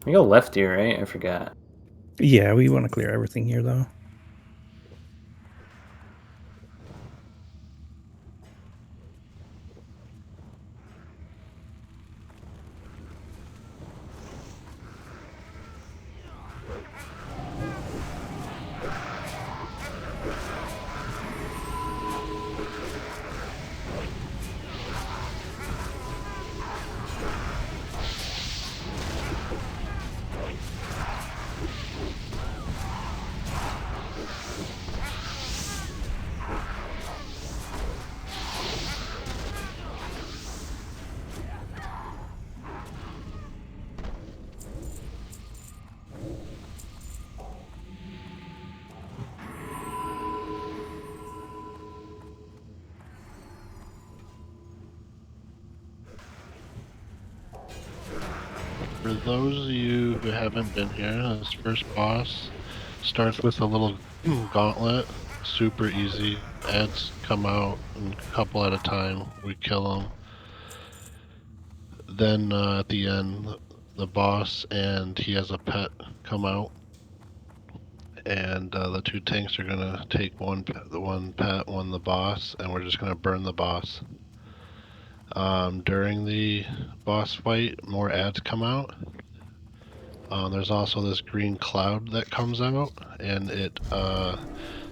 We go left here, right? I forgot. Yeah, we want to clear everything here, though. For those of you who haven't been here, this first boss starts with a little gauntlet. Super easy. Ads come out a couple at a time. We kill them. Then at the end, the boss and he has a pet come out, and the two tanks are gonna take the one pet, one the boss, and we're just gonna burn the boss. During the boss fight, more ads come out. There's also this green cloud that comes out, and it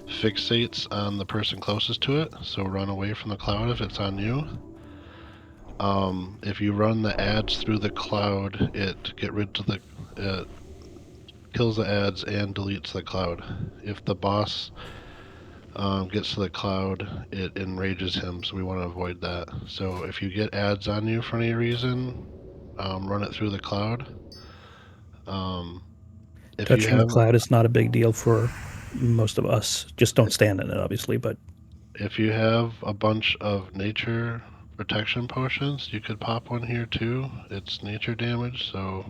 fixates on the person closest to it. So run away from the cloud if it's on you. If you run the ads through the cloud, it kills the ads and deletes the cloud. If the boss gets to the cloud, it enrages him, so we want to avoid that. So if you get ads on you for any reason, run it through the cloud. If you Touching the have cloud is not a big deal for most of us. Just don't stand in it, obviously, but If you have a bunch of nature protection potions, you could pop one here too. It's nature damage, so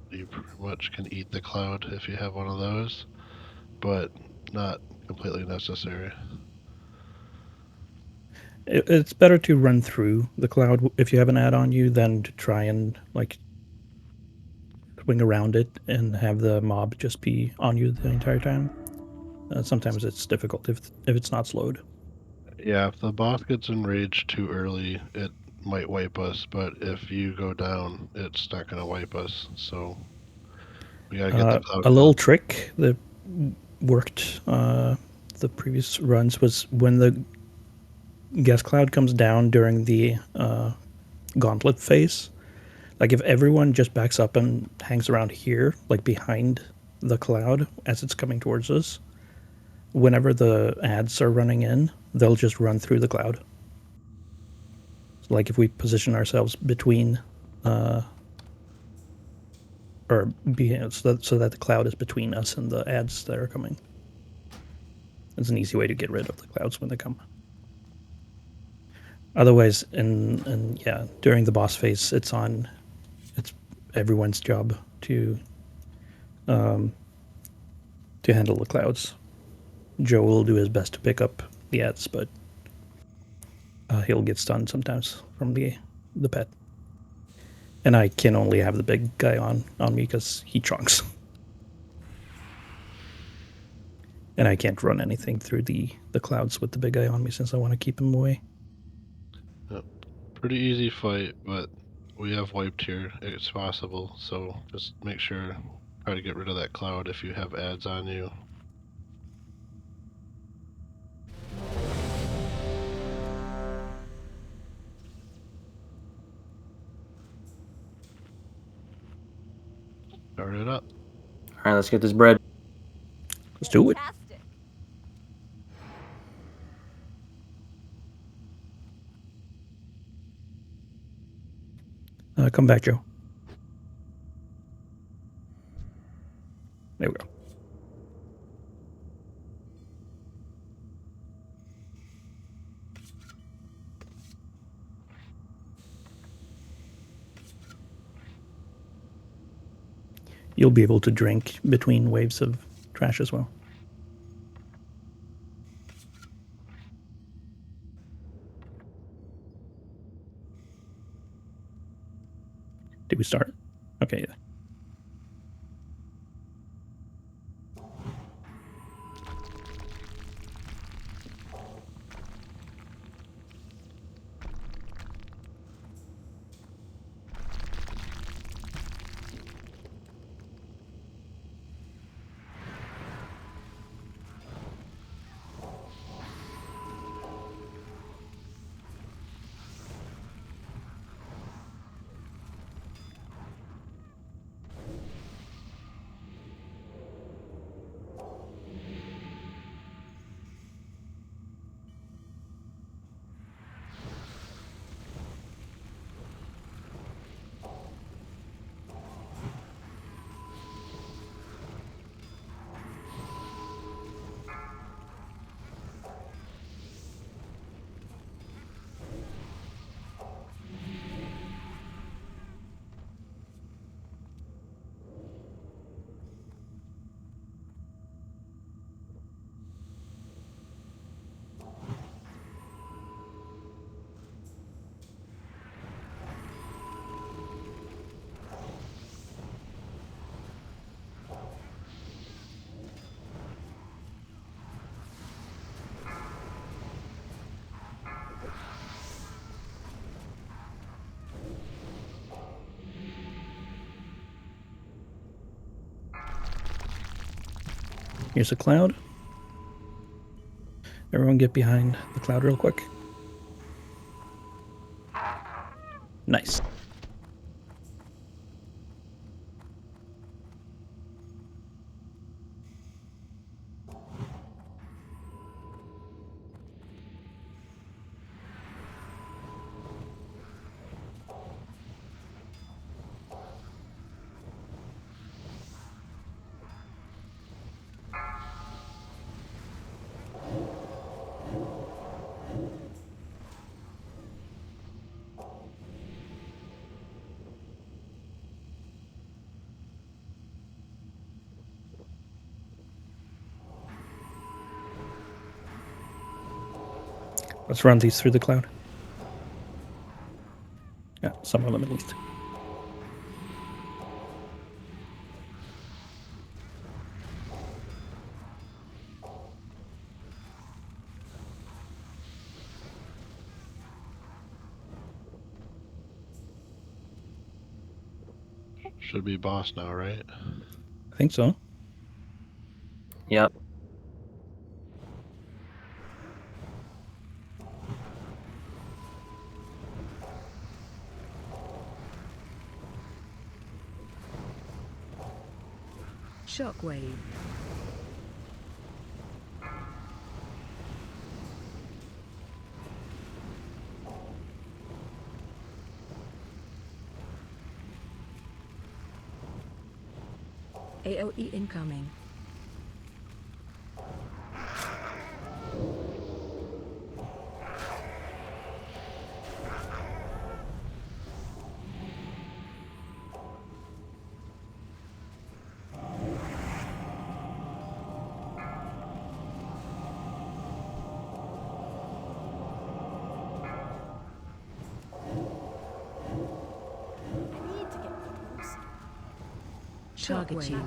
you pretty much can eat the cloud if you have one of those, but not completely necessary. it's better to run through the cloud if you have an ad on you than to try and like swing around it and have the mob just be on you the entire time. Sometimes it's difficult if it's not slowed. Yeah, if the boss gets enraged too early, it might wipe us, but if you go down, it's not going to wipe us, so we gotta get the cloud A little gone. trick that worked the previous runs was when the gas cloud comes down during the gauntlet phase. Like if everyone just backs up and hangs around here, like behind the cloud as it's coming towards us, whenever the ads are running in, they'll just run through the cloud. So like if we position ourselves between, or be, so that the cloud is between us and the ads that are coming. It's an easy way to get rid of the clouds when they come. Otherwise, and yeah, during the boss phase, it's everyone's job to handle the clouds. Joe will do his best to pick up the ads, but he'll get stunned sometimes from the pet. And I can only have the big guy on me because he trunks, and I can't run anything through the clouds with the big guy on me since I want to keep him away. Yep. Pretty easy fight, but we have wiped here. It's possible, so just make sure, try to get rid of that cloud if you have ads on you. Start it up. All right, let's get this bread. Let's do it. Fantastic. Come back, Joe. There we go. You'll be able to drink between waves of trash as well. Did we start? Okay, yeah. Here's a cloud. Everyone get behind the cloud real quick. Nice. Let's run these through the cloud. Yeah, some of them at least. Should be boss now, right? I think so. Yep. Shockwave. AOE incoming. Target you.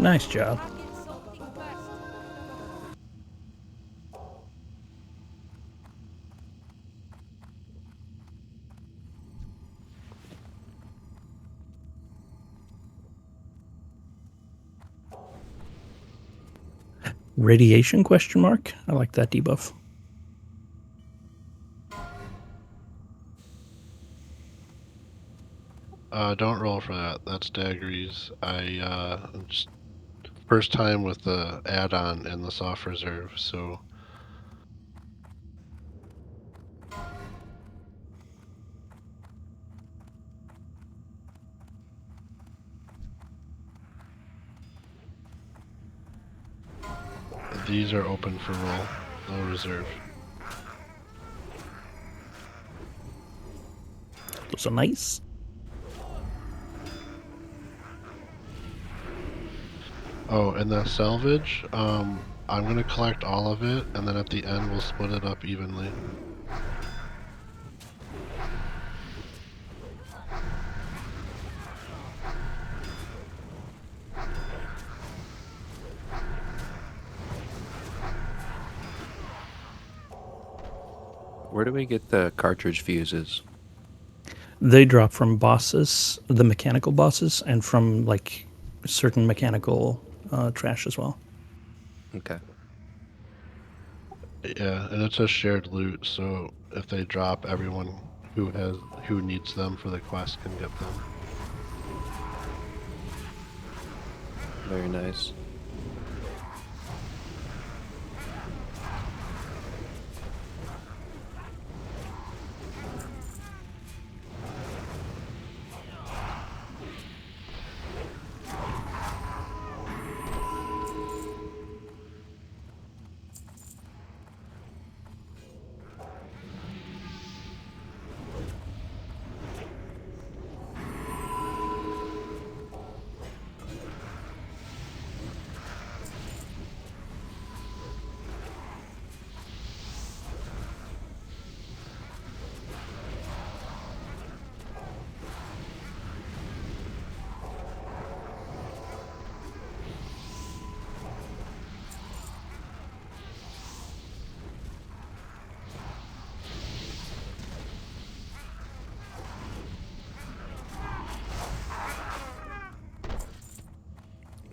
Nice job. Radiation question mark? I like that debuff. Don't roll for that. That's Daggeries. Just first time with the add-on and the soft reserve, so these are open for roll. No reserve. Those are nice. Oh, and the salvage, I'm gonna collect all of it, and then at the end we'll split it up evenly. Where do we get the cartridge fuses? They drop from bosses, the mechanical bosses, and from like certain mechanical trash as well. Okay. Yeah, and it's a shared loot, so if they drop, everyone who needs them for the quest can get them. Very nice.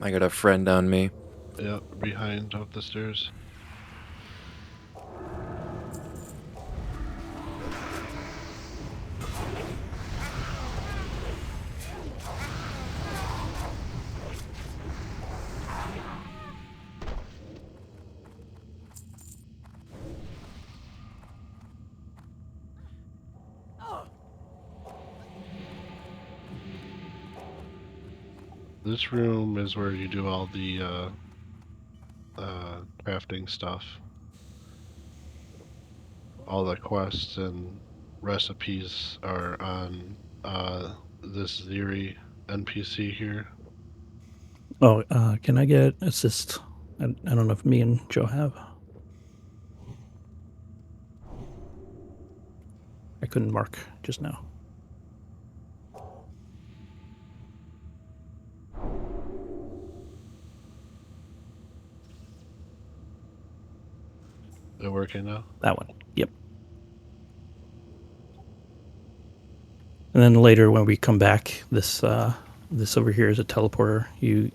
I got a friend on me. Yep, behind up the stairs. This room is where you do all the crafting stuff. All the quests and recipes are on this Ziri NPC here. Oh, can I get assist? I don't know if me and Joe have. I couldn't mark just now. They're working now. That one. Yep. And then later when we come back, this over here is a teleporter. You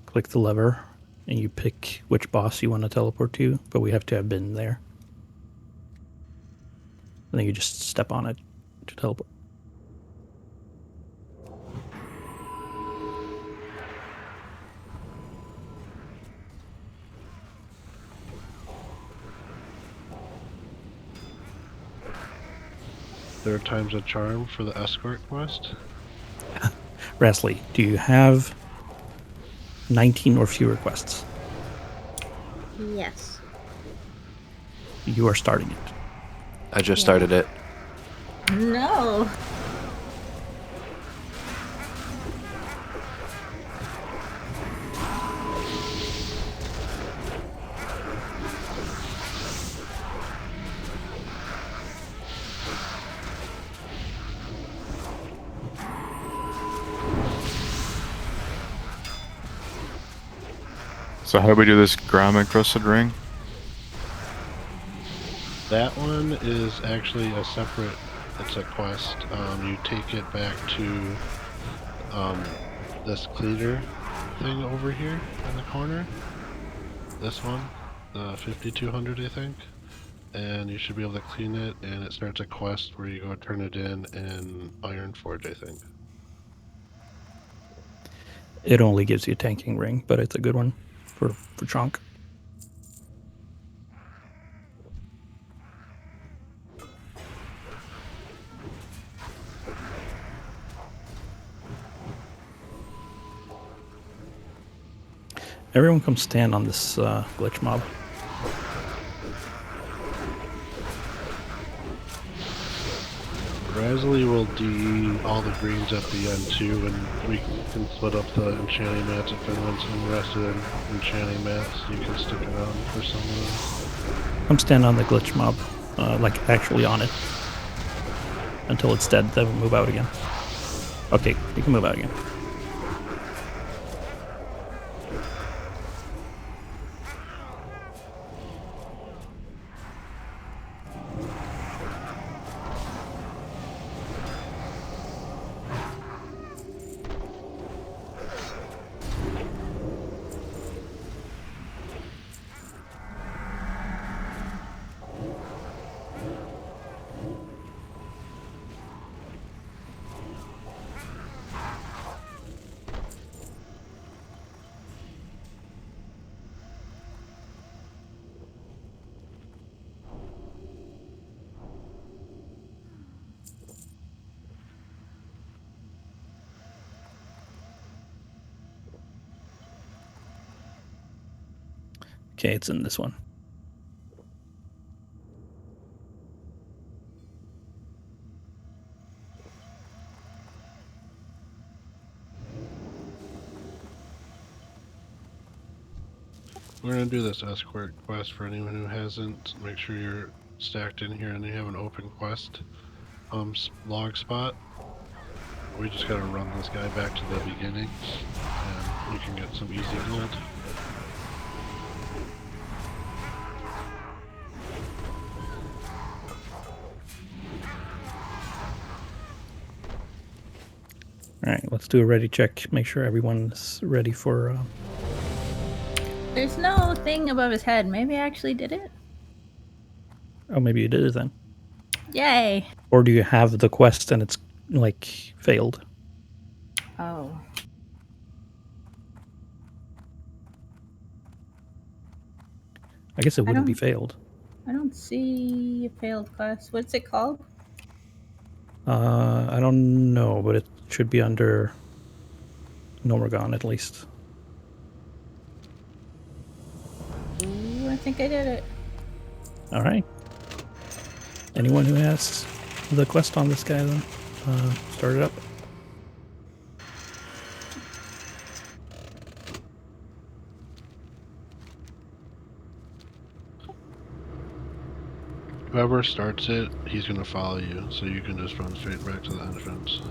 click the lever and you pick which boss you want to teleport to, but we have to have been there. And then you just step on it to teleport. Third time's a charm for the escort quest. Rasley, do you have 19 or fewer quests? Yes. You are starting it. I just started it. No. So how do we do this Gram encrusted ring? That one is actually a separate. It's a quest. You take it back to this cleaner thing over here in the corner. This one, the 5200, I think. And you should be able to clean it, and it starts a quest where you go turn it in Ironforge, I think. It only gives you a tanking ring, but it's a good one for Chonk. Everyone come stand on this glitch mob. Rasley will do all the greens at the end too, and we can split up the enchanting mats if anyone's interested in enchanting mats. You can stick around for some of those. Come stand on the glitch mob, like actually on it, until it's dead. Then we'll move out again. Okay, you can move out again. Okay, it's in this one. We're gonna do this escort quest for anyone who hasn't. Make sure you're stacked in here and you have an open quest log spot. We just gotta run this guy back to the beginning, and you can get some easy gold. All right, let's do a ready check. Make sure everyone's ready for There's no thing above his head. Maybe I actually did it. Oh, maybe you did it then. Yay. Or do you have the quest and it's, like, failed? Oh. I guess it wouldn't be don't- failed. I don't see a failed quest. What's it called? I don't know, but it should be under Gnomeregan at least. Ooh, I think I did it. All right. Anyone who has the quest on this guy, then, start it up. Whoever starts it, he's gonna follow you, so you can just run straight back to the entrance.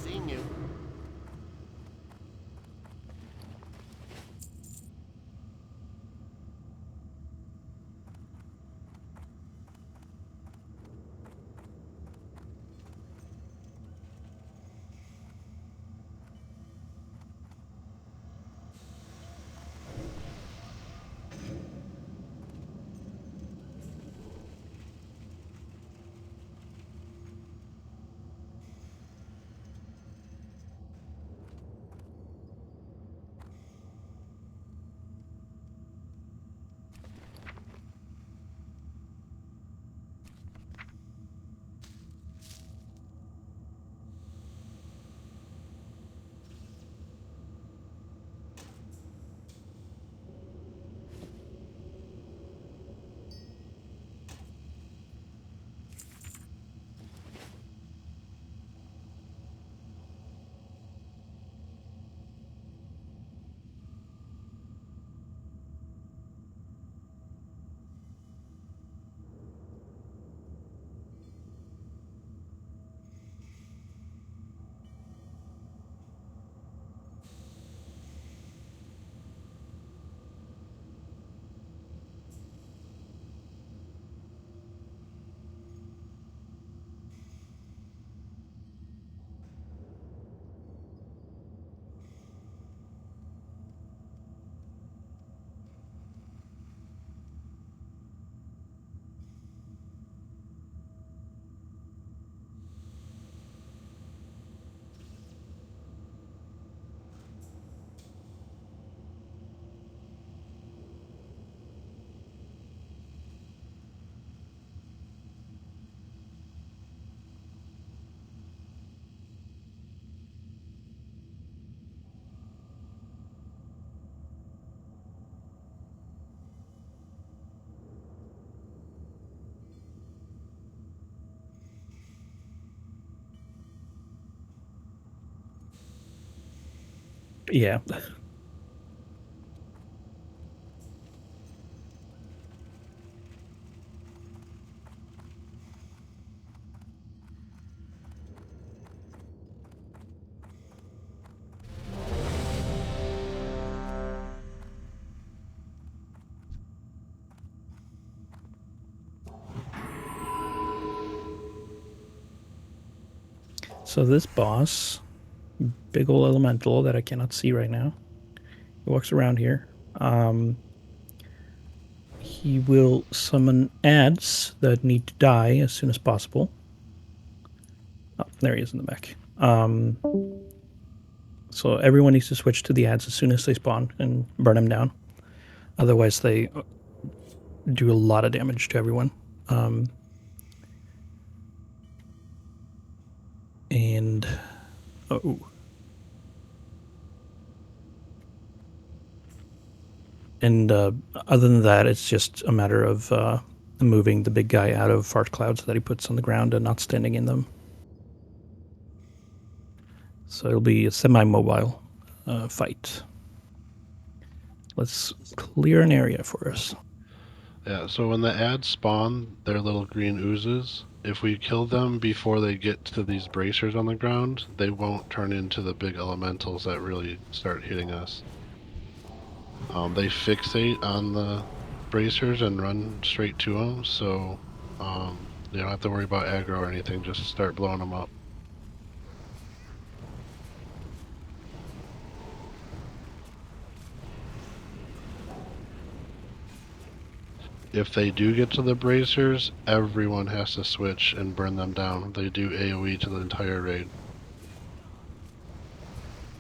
Seen you. Yeah. So this boss, big ol' elemental that I cannot see right now, he walks around here. He will summon ads that need to die as soon as possible. Oh, there he is in the back. So everyone needs to switch to the ads as soon as they spawn and burn them down. Otherwise, they do a lot of damage to everyone. And oh, and other than that, it's just a matter of moving the big guy out of fart clouds that he puts on the ground and not standing in them. So it'll be a semi-mobile fight. Let's clear an area for us. Yeah, so when the ads spawn, they're little green oozes. If we kill them before they get to these bracers on the ground, they won't turn into the big elementals that really start hitting us. They fixate on the bracers and run straight to them, so You don't have to worry about aggro or anything, just start blowing them up. If they do get to the bracers, everyone has to switch and burn them down. They do AoE to the entire raid.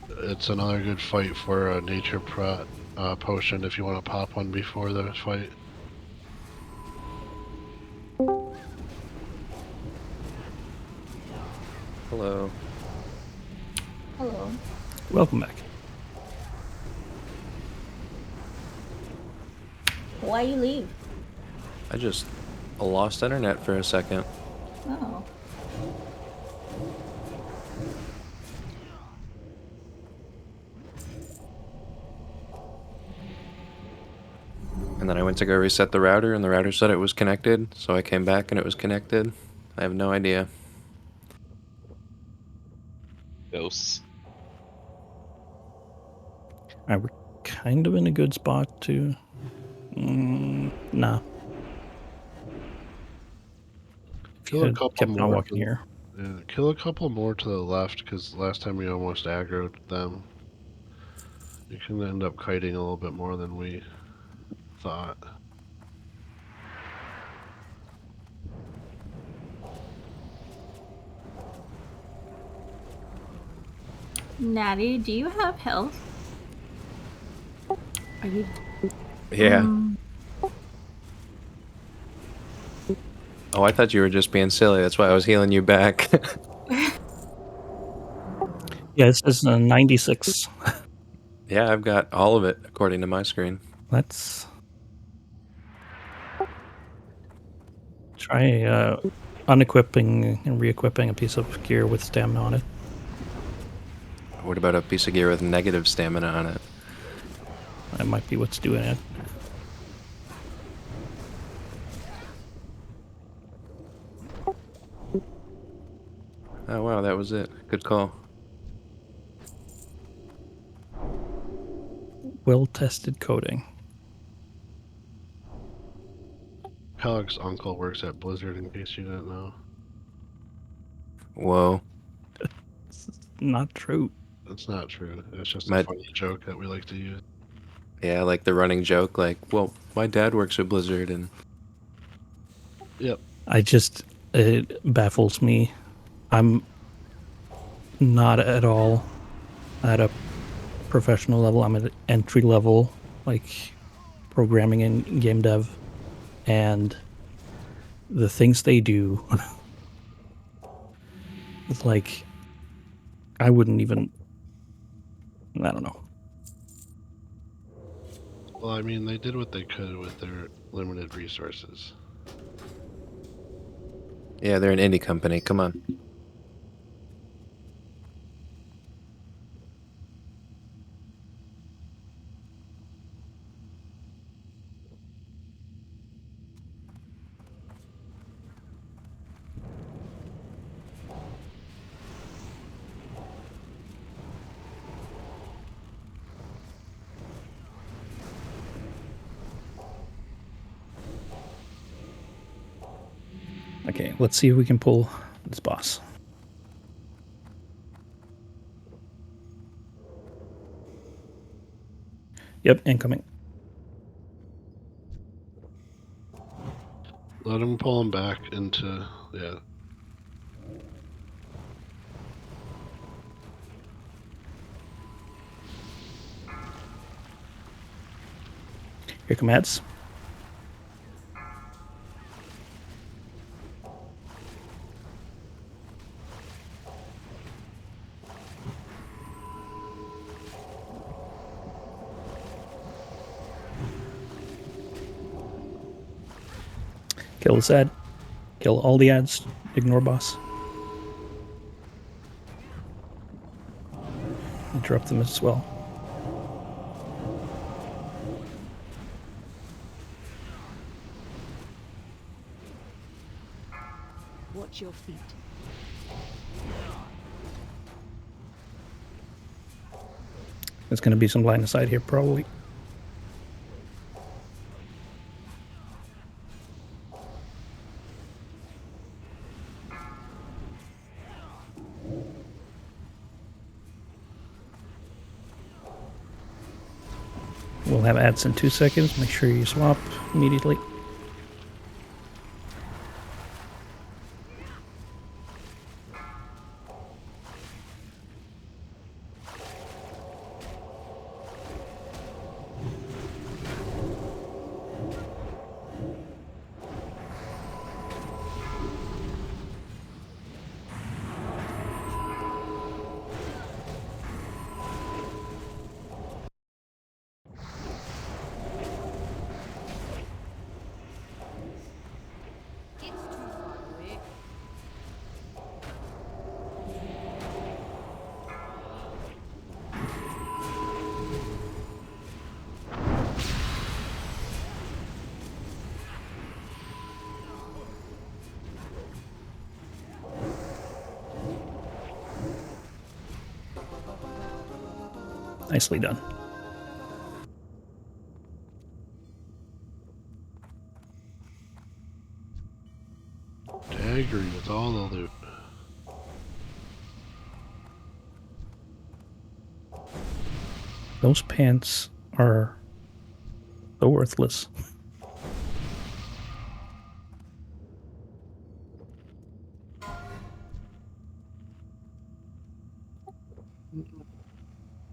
It's another good fight for a nature potion if you want to pop one before the fight. Hello. Hello. Welcome back. Why you leave? I just lost internet for a second. Oh. And then I went to go reset the router, and the router said it was connected, so I came back and it was connected. I have no idea. Ghosts. We're kind of in a good spot to... nah. Kill a couple kept on more. walking here. Yeah, kill a couple more to the left, because last time we almost aggroed them. You can end up kiting a little bit more than we thought. Natty, do you have health? Are you? Yeah. Oh, I thought you were just being silly. That's why I was healing you back. Yeah, it says 96. Yeah, I've got all of it according to my screen. Let's try unequipping and re-equipping a piece of gear with stamina on it. What about a piece of gear with negative stamina on it? That might be what's doing it. Oh wow, that was it. Good call. Well-tested coding. Peleg's uncle works at Blizzard, in case you didn't know. Whoa. Not true. That's not true. It's just My- a funny joke that we like to use. Yeah, like the running joke, like, well, my dad works at Blizzard, and Yep. It baffles me. I'm not at all at a professional level. I'm at entry level, like programming and game dev, and the things they do, it's like I wouldn't even. I don't know. Well, I mean, they did what they could with their limited resources. yeah, they're an indie company. Come on. Okay, let's see if we can pull this boss. Yep, incoming. Let them pull them back into, yeah. Here come ads. Kill this ad. Kill all the ads. Ignore boss. Interrupt them as well. Watch your feet. There's going to be some line of sight here, probably. We'll have ads in 2 seconds. Make sure you swap immediately. Nicely done. Daggery with all the loot. Those pants are so worthless.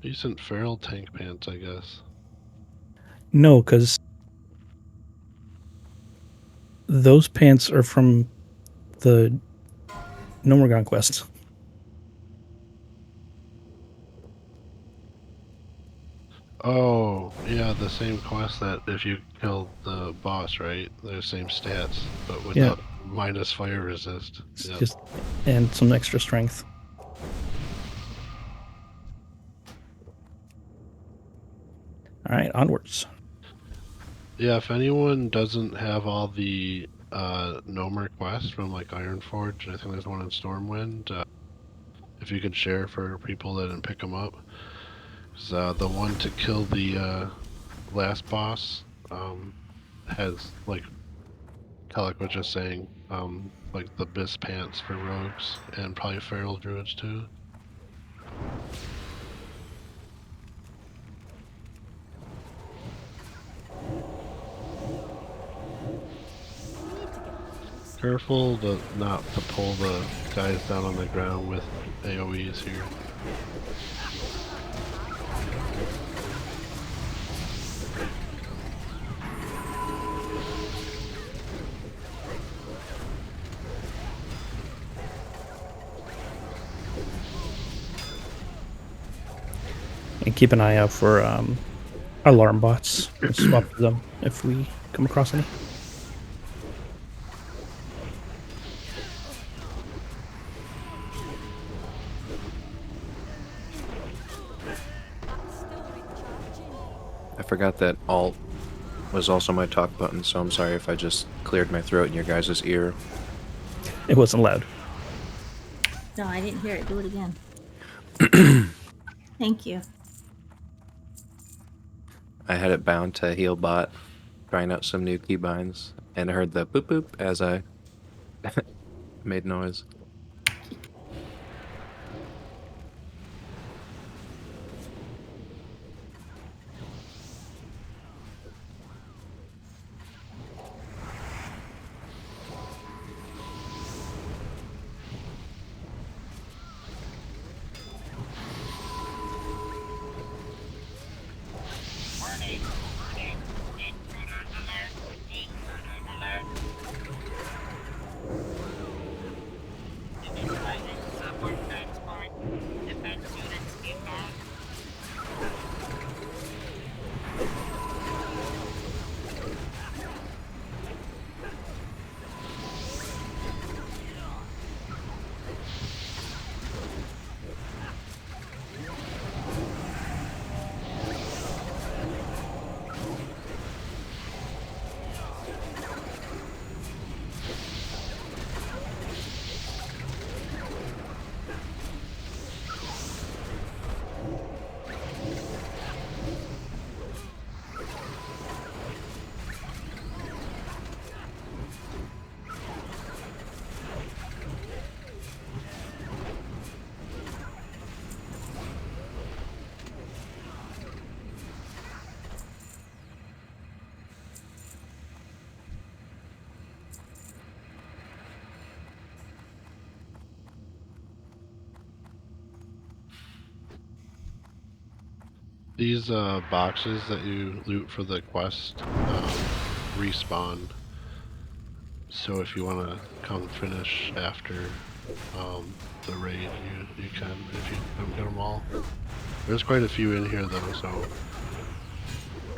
Decent feral tank pants, I guess. No, because those pants are from the Gnomeregan quest. Oh, yeah, the same quest that if you killed the boss, right? The same stats, but without minus fire resist. It's Yep. just and some extra strength. All right, onwards. Yeah, if anyone doesn't have all the Gnomer quests from like Ironforge, I think there's one in Stormwind. If you could share for people that didn't pick them up, 'cause, the one to kill the last boss has like Kellic was just saying, like the Bis pants for rogues and probably feral druids too. Careful to not to pull the guys down on the ground with AoEs here. And keep an eye out for alarm bots. We'll swap them if we come across any. I forgot that alt was also my talk button, so I'm sorry if I just cleared my throat in your guys' ear. It wasn't loud. No, I didn't hear it. Do it again. Thank you. I had it bound to Healbot, trying out some new keybinds, and I heard the boop boop as I made noise. These boxes that you loot for the quest respawn. So if you want to come finish after the raid, you can if you don't get them all. There's quite a few in here though, so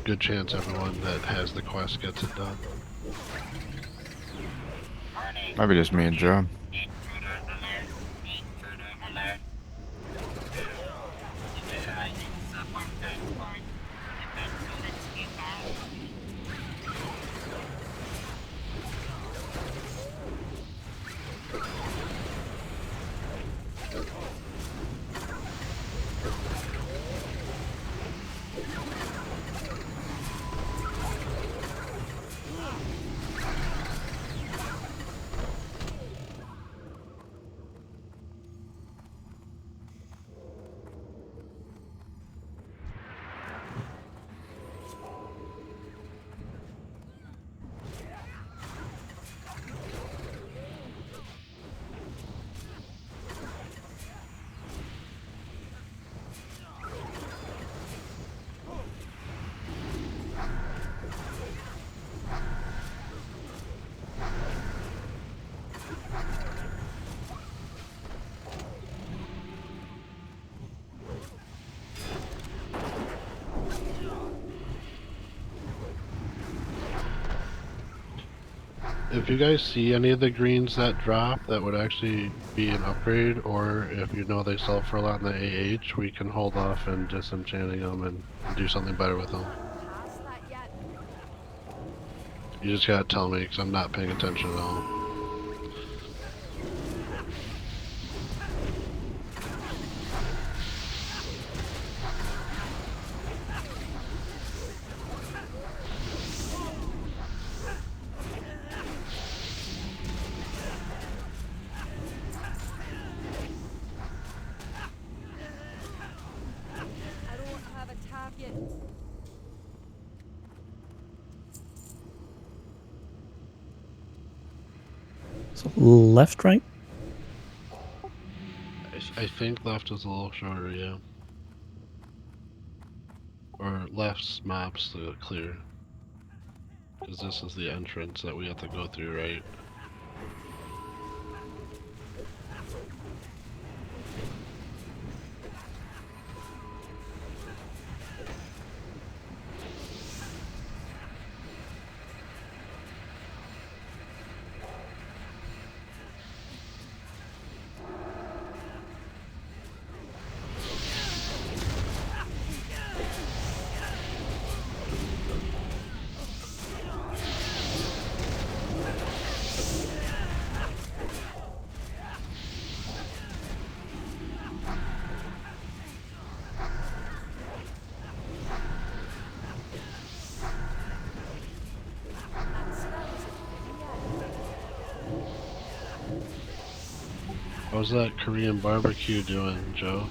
good chance everyone that has the quest gets it done. Maybe just me and Joe. If you guys see any of the greens that drop that would actually be an upgrade, or if you know they sell for a lot in the AH, we can hold off and disenchanting them and do something better with them. You just gotta tell me, because I'm not paying attention at all. So left, right? I think left is a little shorter, yeah. Or left's maps to clear. Because this is the entrance that we have to go through, right? How's that Korean barbecue doing, Joe?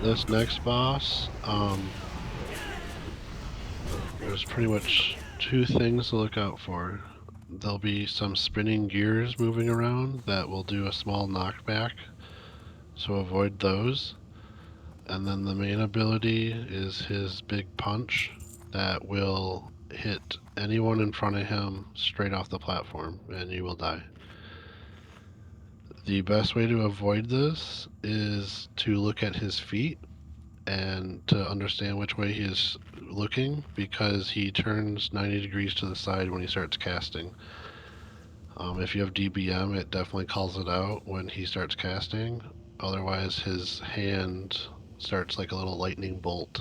this next boss, there's pretty much two things to look out for. There'll be some spinning gears moving around that will do a small knockback, so avoid those. And then the main ability is his big punch that will hit anyone in front of him straight off the platform, and you will die. The best way to avoid this is to look at his feet and to understand which way he is looking, because he turns 90 degrees to the side when he starts casting. If you have DBM, it definitely calls it out when he starts casting. Otherwise, his hand starts like a little lightning bolt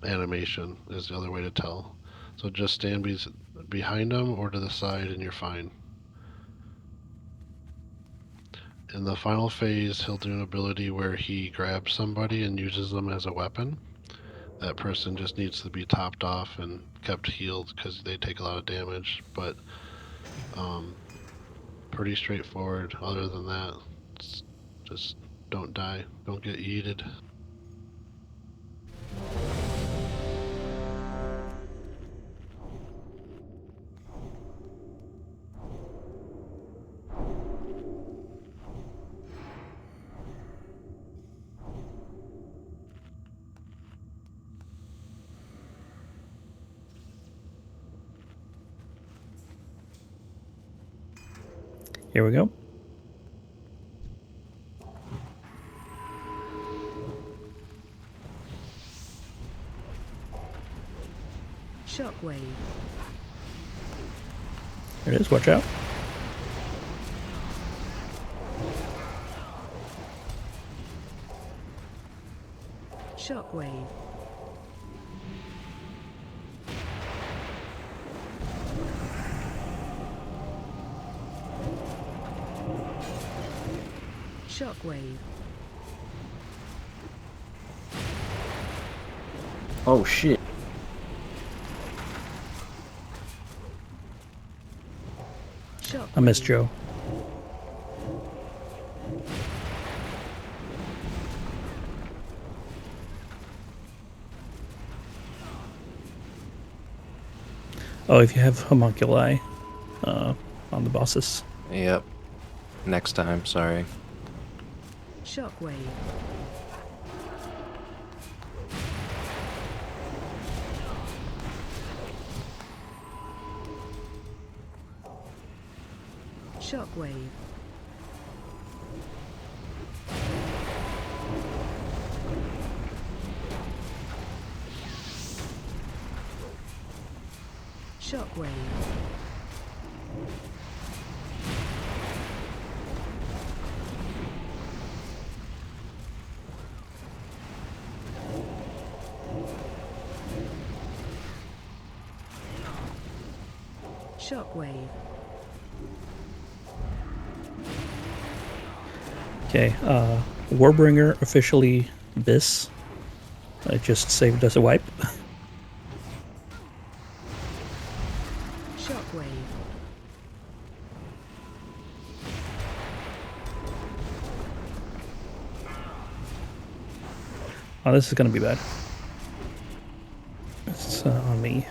animation is the other way to tell. So just stand behind him or to the side and you're fine. In the final phase, he'll do an ability where he grabs somebody and uses them as a weapon. That person just needs to be topped off and kept healed because they take a lot of damage, but pretty straightforward. Other than that, just don't die, don't get yeeted. Here we go. Shockwave. There it is. Watch out. Shockwave. Shockwave. Oh shit. Shockwave. I missed Joe. Oh, if you have homunculi on the bosses. Yep. Next time, sorry. Shockwave. Shockwave. Shockwave. Shockwave. Okay, Warbringer officially Bis. I just saved us a wipe. Shockwave. Oh, this is gonna be bad. It's on me.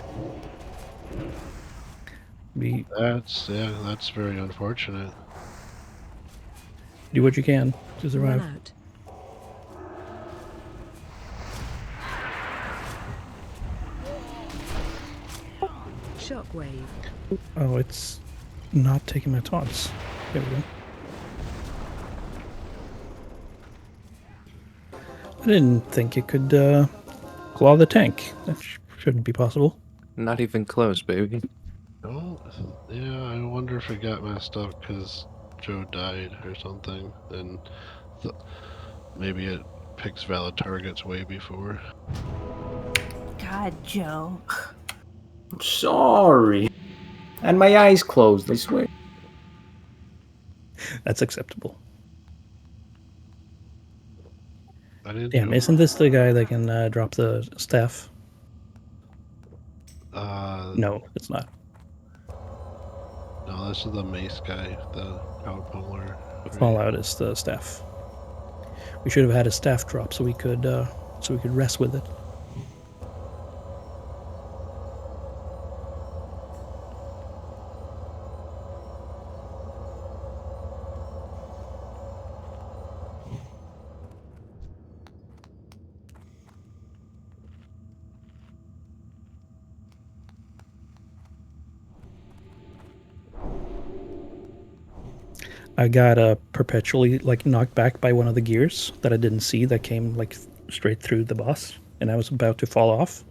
That's very unfortunate. Do what you can to Run survive. out. Shockwave. Oh, it's not taking my taunts. There we go. I didn't think it could claw the tank. That shouldn't be possible. Not even close, baby. Oh, yeah, I wonder if it got messed up because Joe died or something, and maybe it picks valid targets way before. God, Joe. I'm sorry. And my eyes closed, I swear. That's acceptable. I didn't Damn, do isn't this the guy that can drop the staff? No, it's not. No, this is the mace guy, the Pummeler. Fallout is the staff. We should have had a staff drop so we could rest with it. I got perpetually like knocked back by one of the gears that I didn't see that came like straight through the boss, and I was about to fall off.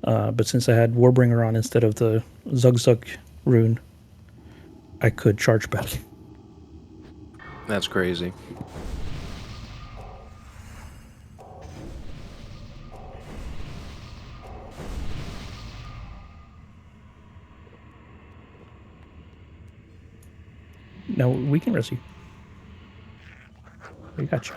But since I had Warbringer on instead of the Zug rune, I could charge back. That's crazy. No, we can rescue. We got you.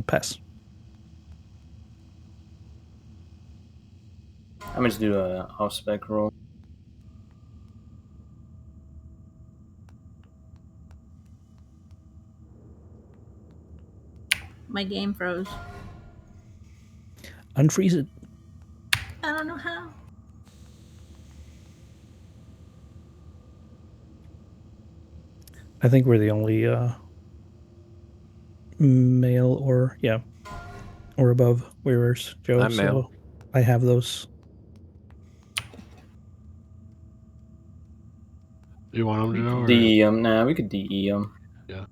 Pass. I'm just do a off spec roll. My game froze. Unfreeze it. I don't know how. I think we're the only male or above wearers, Joe. I'm male. I have those. You want them, Joe? Or... DE them. Nah, we could DE them. Yeah.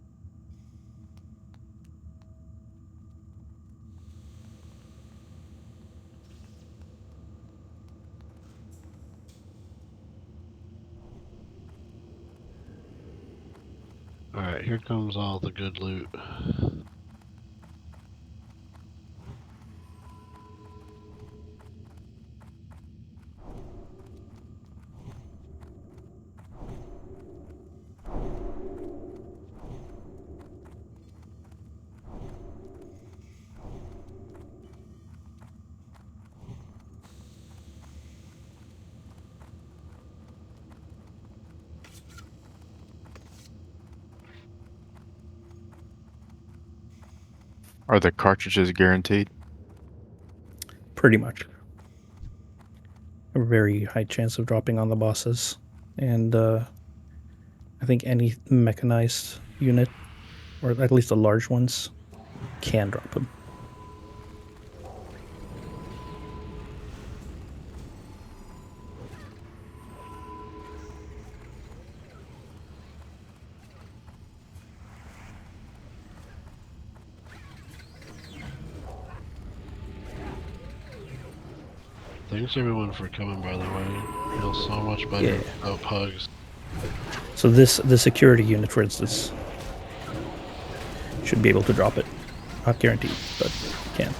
Alright, here comes all the good loot. Are the cartridges guaranteed? Pretty much. A very high chance of dropping on the bosses. And I think any mechanized unit, or at least the large ones, can drop them. Thanks everyone for coming, by the way. Feels so much better Yeah. without pugs. So the security unit, for instance, should be able to drop it. Not guaranteed, but can.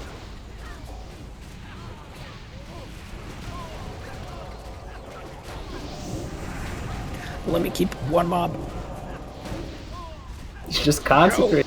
Let me keep one mob. It's just concentrate.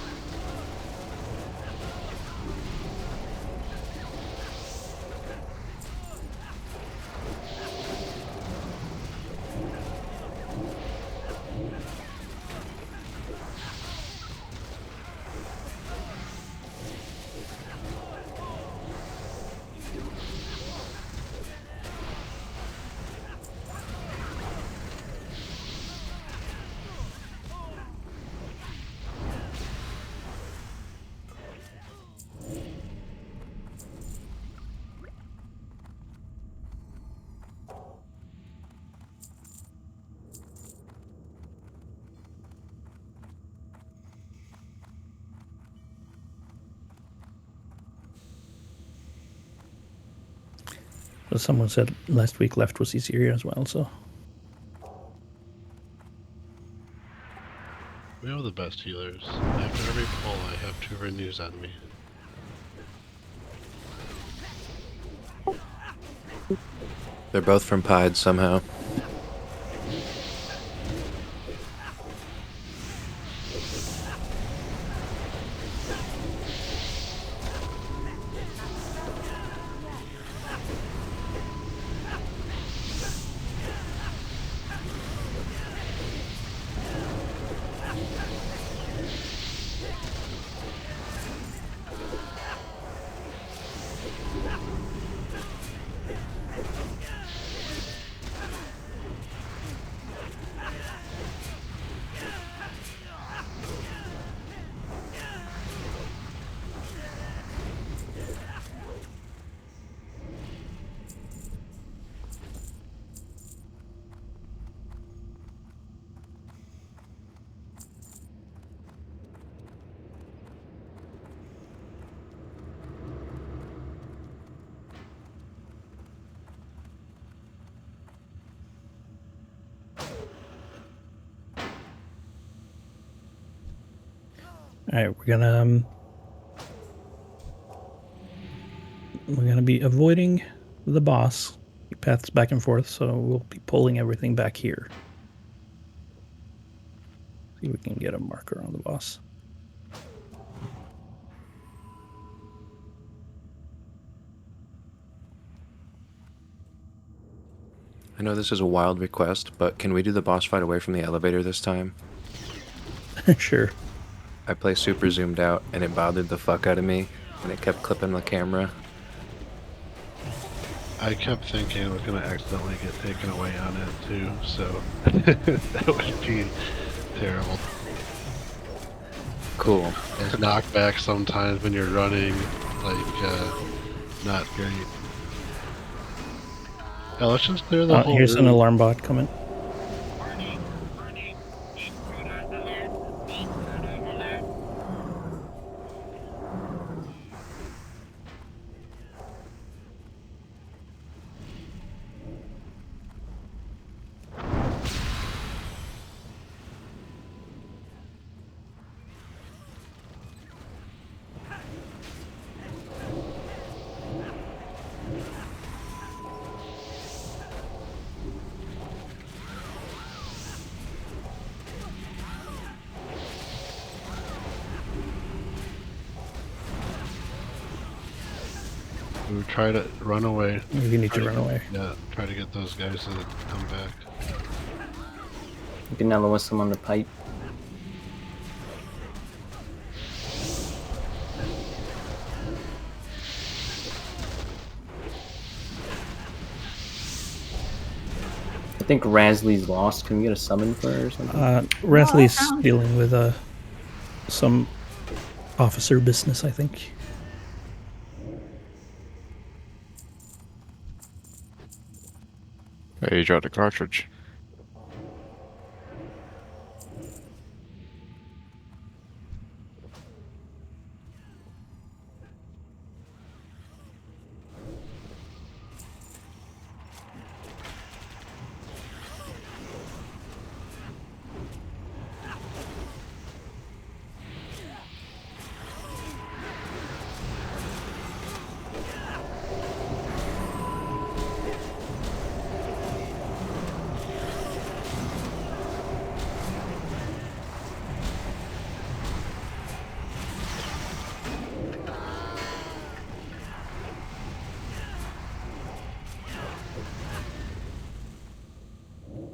But someone said last week left was easier as well, so. We have the best healers. After every pull, I have 2 renews on me. They're both from Pied somehow. All right, we're gonna be avoiding the boss paths back and forth, so we'll be pulling everything back here. See if we can get a marker on the boss. I know this is a wild request, but can we do the boss fight away from the elevator this time? Sure. I play super zoomed out, and it bothered the fuck out of me, and it kept clipping the camera. I kept thinking I was going to accidentally get taken away on it too, so that would be terrible. Cool. There's knockback sometimes when you're running, like, not great. Yeah, let's just clear the whole Here's an room. alarm bot coming. We would try to run away. You need to Try run away. Yeah, try to get those guys to come back. You can never want someone to pipe. I think Rasley's lost. Can we get a summon for her or something? Rasley's I found dealing with some officer business, I think. Hey, you dropped a cartridge.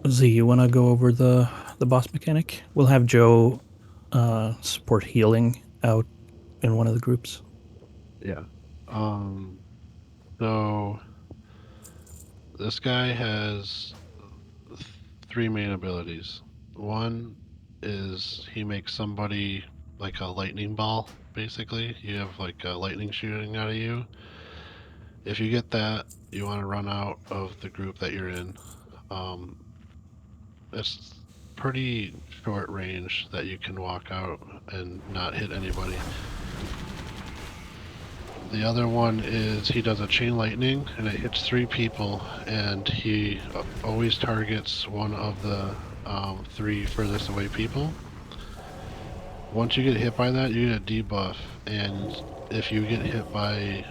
Z, you want to go over the boss mechanic? We'll have Joe support healing out in one of the groups. Yeah. So this guy has 3 main abilities. One is he makes somebody like a lightning ball, basically. You have like a lightning shooting out of you. If you get that, you want to run out of the group that you're in. It's pretty short range that you can walk out and not hit anybody. The other one is he does a chain lightning, and it hits 3 people, and he always targets one of the 3 furthest away people. Once you get hit by that, you get a debuff, and if you get hit by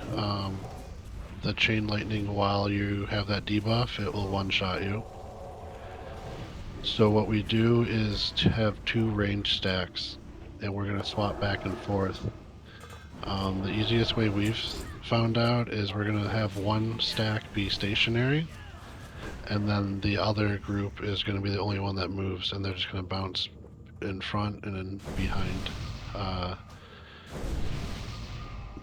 the chain lightning while you have that debuff, it will one-shot you. So what we do is to have 2 range stacks, and we're going to swap back and forth. The easiest way we've found out is we're going to have 1 stack be stationary, and then the other group is going to be the only one that moves, and they're just going to bounce in front and then behind.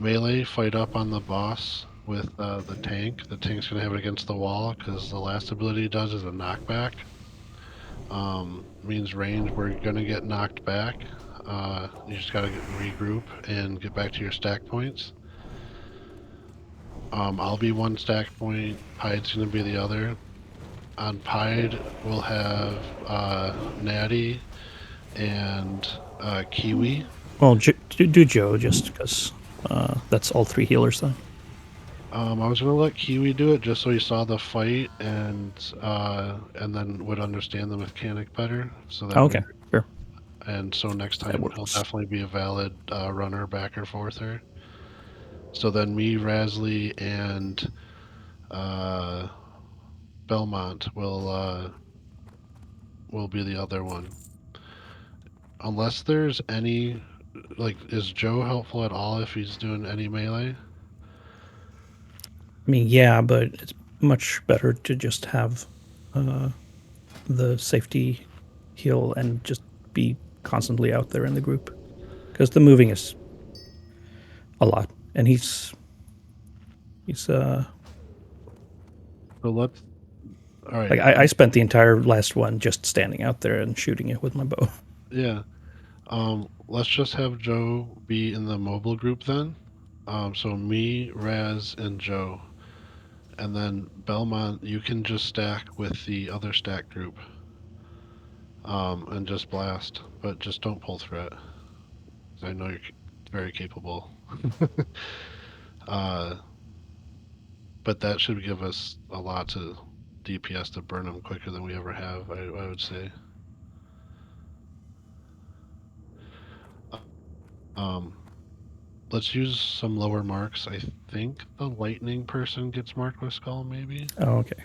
Melee, fight up on the boss with the tank. The tank's going to have it against the wall because the last ability does is a knockback. Means range, we're going to get knocked back. You just got to regroup and get back to your stack points. I'll be 1 stack point, Pied's going to be the other. On Pied, we'll have Natty and Kiwi. Well, do Joe just because that's all 3 healers then. I was gonna let Kiwi do it just so he saw the fight and then would understand the mechanic better. So that Okay, sure. and so next time he'll works. definitely be a valid runner, backer, forther. So then me, Rasley, and Belmont will be the other one. Unless there's any, like, is Joe helpful at all if he's doing any melee? I mean, yeah, but it's much better to just have the safety heal and just be constantly out there in the group, because the moving is a lot, and he's So let's. All right. like I spent the entire last one just standing out there and shooting it with my bow. Yeah. Let's just have Joe be in the mobile group then. So me, Raz, and Joe. And then Belmont, you can just stack with the other stack group. And just blast, but just don't pull threat. 'Cause I know you're very capable. But that should give us a lot to DPS to burn them quicker than we ever have, I would say. Let's use some lower marks. I think the lightning person gets marked with skull, maybe? Oh, okay.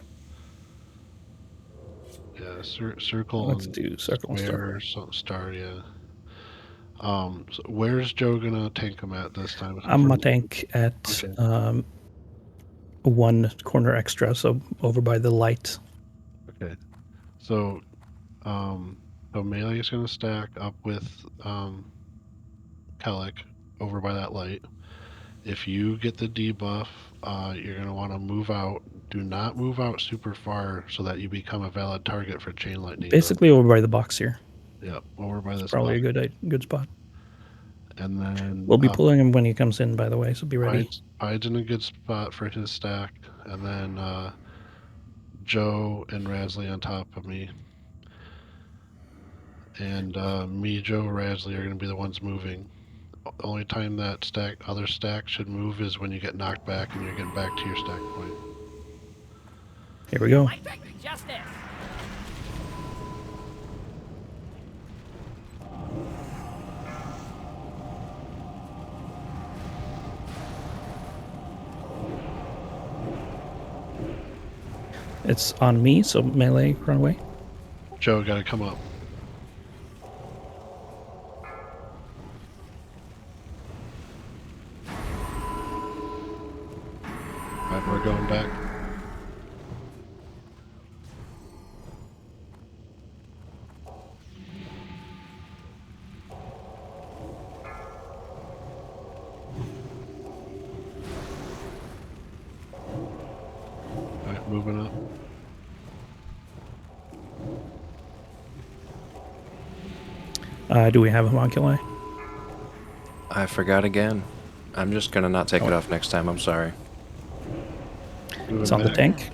Yeah, circle. Let's do circle and square, star, yeah. So where's Joe gonna tank him at this time? I'm a tank at Okay. 1 corner extra, so over by the light. Okay. So, so melee is gonna stack up with Kellic over by that light. If you get the debuff, you're gonna want to move out. Do not move out super far so that you become a valid target for chain lightning. Basically over by the box here. Yep, over by this. Probably a good spot. And then We'll be pulling him when he comes in, by the way, so be ready. Pied's in a good spot for his stack, and then Joe and Rasley on top of me. And me, Joe, Rasley are going to be the ones moving. The only time that other stack should move is when you get knocked back and you're getting back to your stack point. Here we go. It's on me, so melee, run away. Joe, got to come up. Alright, we're going back. Alright, moving up. Do we have homunculi? I forgot again. I'm just gonna not take it off next time. I'm sorry. It's on the tank.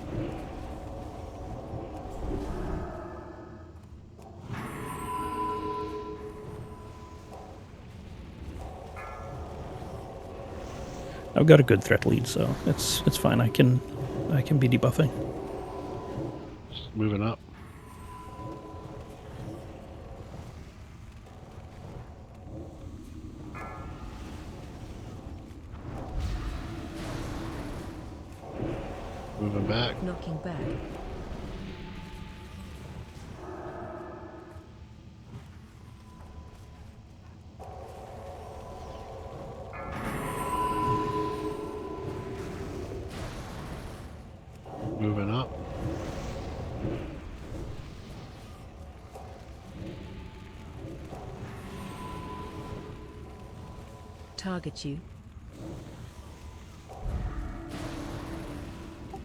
I've got a good threat lead, so it's fine. I can be debuffing. Just moving up. Moving back. Knocking back. Moving up. Target you.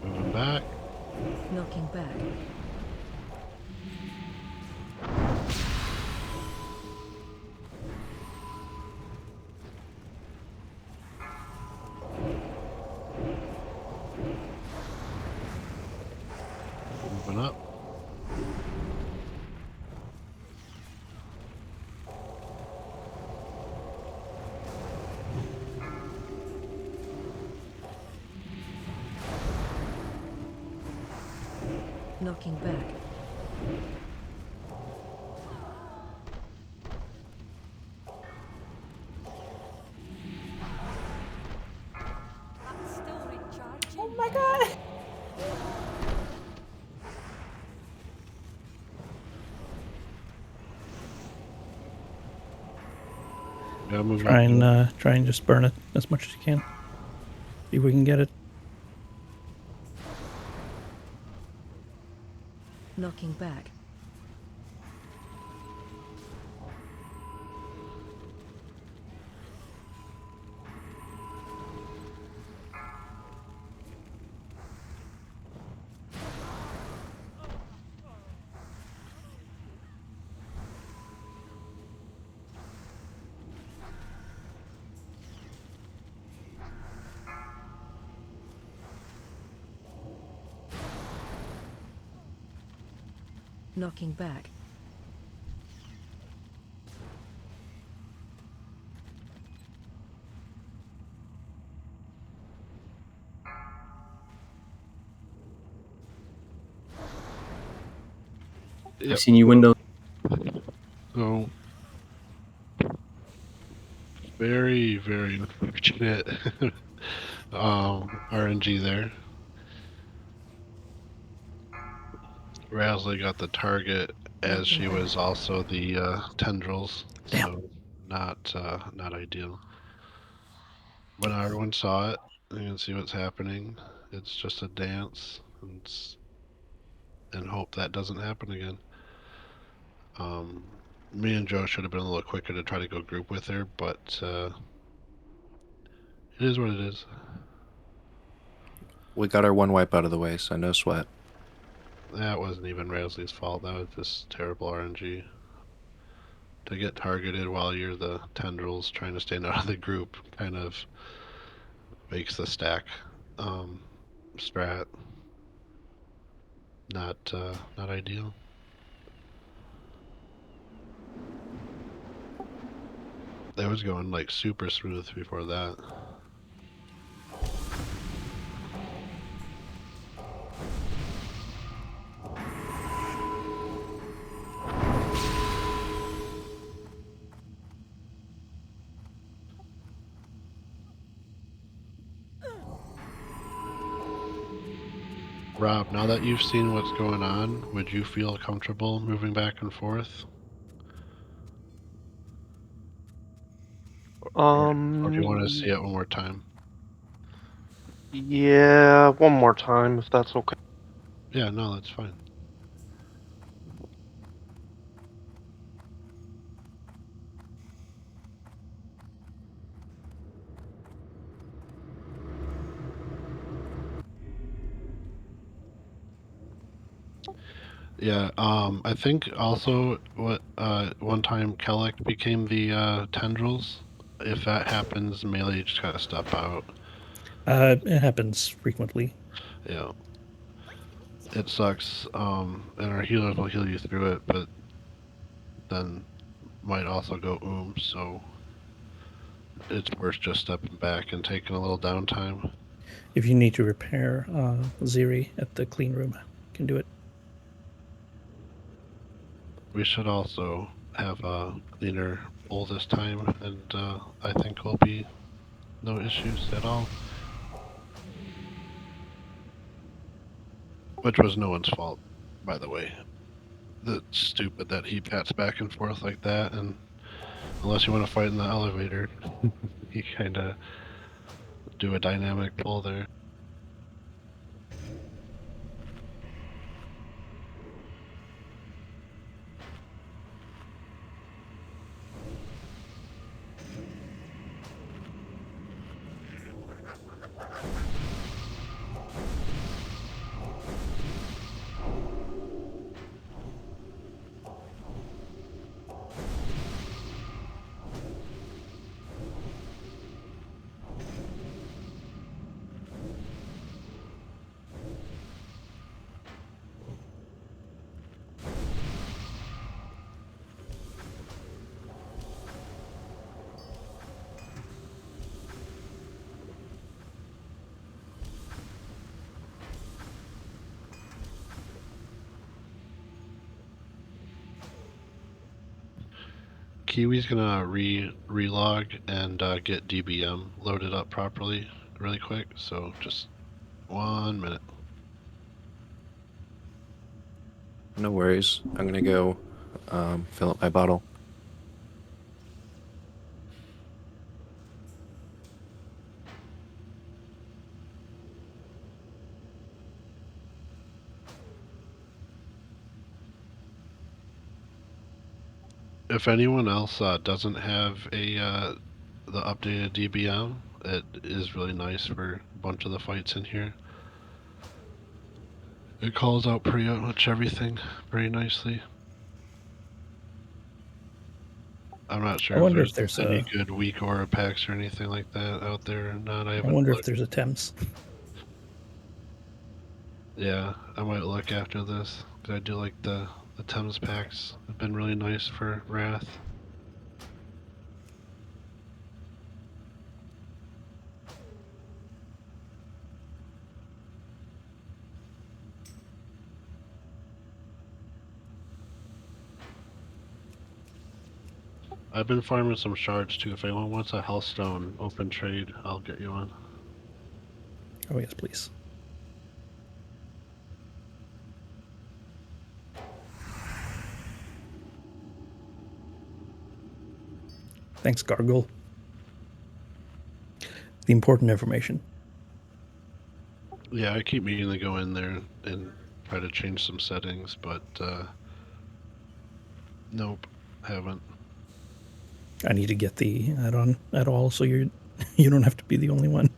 Moving back. Knocking back. Moving up. Knocking back. Oh my god! Gotta move Try up. and just burn it as much as you can. See if we can get it. Knocking back. Knocking back. Yep. I've seen you window. So very, very unfortunate RNG there. Rasley got the target as she was also the tendrils, so not ideal. When everyone saw it, you can see what's happening. It's just a dance, and hope that doesn't happen again. Me and Joe should have been a little quicker to try to go group with her, but it is what it is. We got our one wipe out of the way, so no sweat. That wasn't even Rasley's fault. That was just terrible RNG. To get targeted while you're the tendrils trying to stand out of the group kind of makes the stack strat not ideal. They was going like super smooth before that. Rob, now that you've seen what's going on, would you feel comfortable moving back and forth? Or do you want to see it one more time? Yeah, one more time if that's okay. Yeah, no, that's fine. Yeah, I think also what one time Kellic became the tendrils. If that happens, melee just gotta step out. It happens frequently. Yeah. It sucks. And our healers will heal you through it, but then might also go so it's worth just stepping back and taking a little downtime. If you need to repair Ziri at the clean room, you can do it. We should also have a cleaner bowl this time, and I think will be no issues at all. Which was no one's fault, by the way. That's stupid that he pats back and forth like that, and unless you want to fight in the elevator, you kind of do a dynamic pull there. Kiwi's gonna relog and get DBM loaded up properly really quick, so just 1 minute. No worries. I'm gonna go fill up my bottle. If anyone else doesn't have the updated DBM, it is really nice for a bunch of the fights in here. It calls out pretty much everything very nicely. I'm not sure I wonder if if there's there's any a. good weak aura packs or anything like that out there or not. I I haven't wonder if looked. there's attempts. Yeah, I might look after this, because I do like the Thames packs. Have been really nice for Wrath. I've been farming some shards too. If anyone wants a Hellstone open trade, I'll get you one. Oh yes, please. Thanks, Gargle. The important information. Yeah, I keep meaning to go in there and try to change some settings, but nope, haven't. I need to get the add-on at all, so you don't have to be the only one.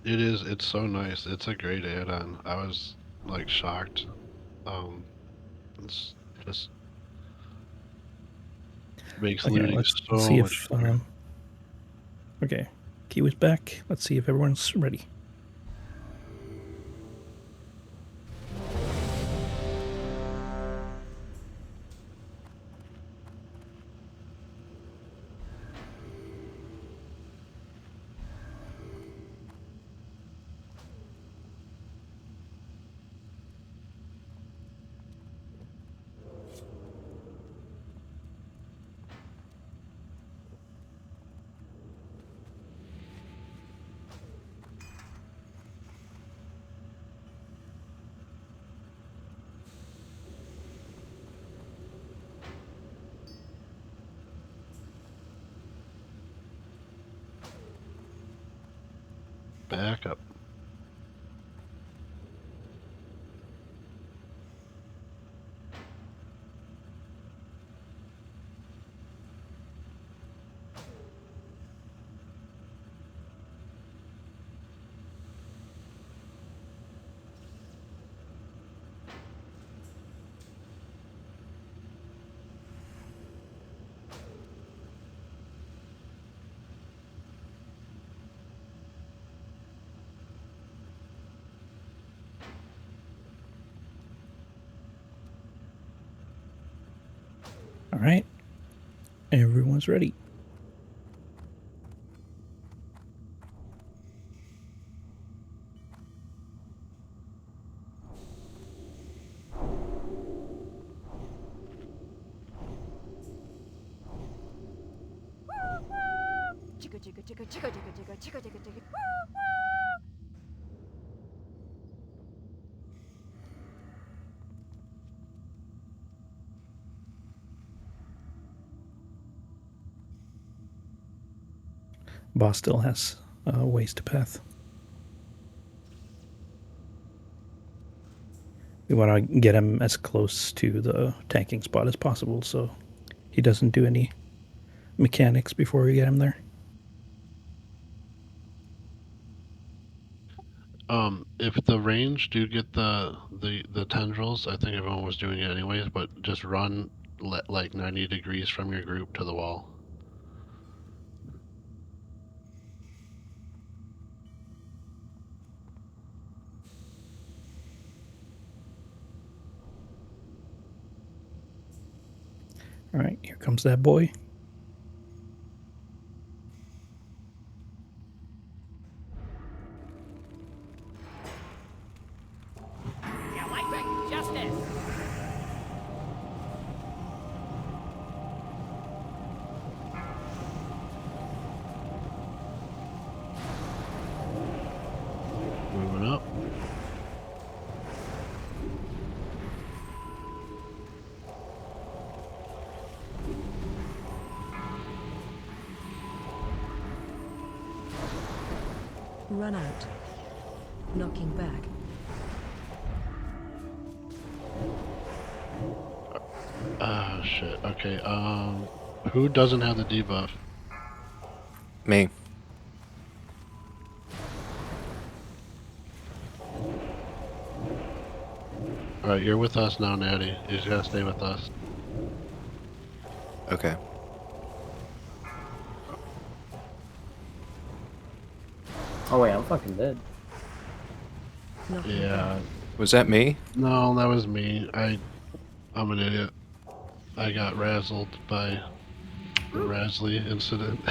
It's so nice. It's a great add-on. I was like shocked. It's just makes Okay, looting let's so see much if. better. Okay, Kiwi's back. Let's see if everyone's ready. Back up. All right. Everyone's ready. Boss still has ways to path. We want to get him as close to the tanking spot as possible so he doesn't do any mechanics before we get him there. If the range do get the tendrils, I think everyone was doing it anyways, but just run like 90 degrees from your group to the wall. All right, here comes that boy. Moving up. Run out. Knocking back. Ah, shit. Okay, who doesn't have the debuff? Me. Alright, you're with us now, Natty. You just gotta stay with us. Okay. Oh wait, I'm fucking dead. Knocking Yeah. back. Was that me? No, that was me. I'm an idiot. I got razzled by the Rasley incident.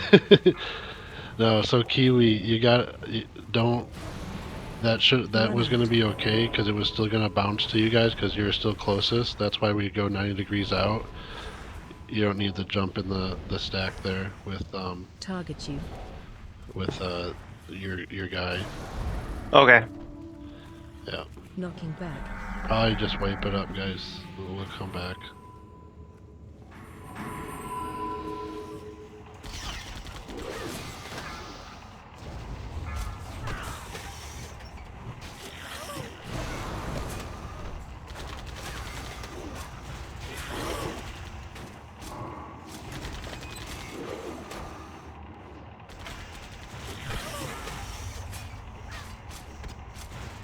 No, so Kiwi, don't. That was gonna be okay because it was still gonna bounce to you guys because you're still closest. That's why we go 90 degrees out. You don't need to jump in the stack there with Target you. your guy. Okay. Yeah. Knocking back. Probably just wipe it up, guys. We'll come back.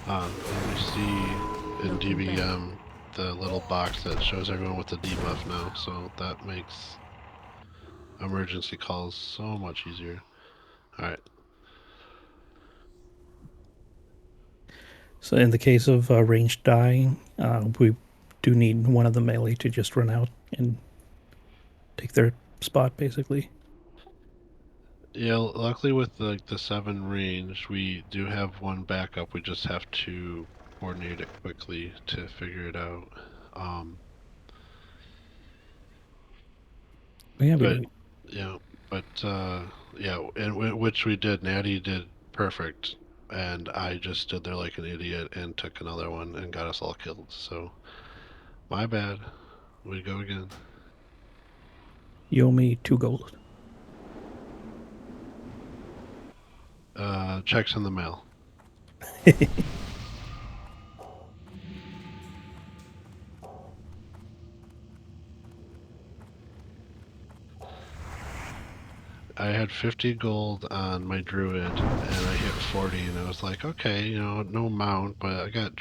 And we see in DBM the little box that shows everyone with the debuff now, so that makes emergency calls so much easier. Alright. So in the case of ranged dying, we do need one of the melee to just run out and take their spot, basically. Yeah, luckily with the 7 range, we do have one backup. We just have to coordinate it quickly to figure it out. Yeah, we But do. yeah, but yeah, and which we did. Natty did perfect, and I just stood there like an idiot and took another one and got us all killed. So my bad. We go again. You owe me 2 gold. Checks in the mail. I had 50 gold on my druid, and I hit 40, and I was like, okay, no mount, but I got,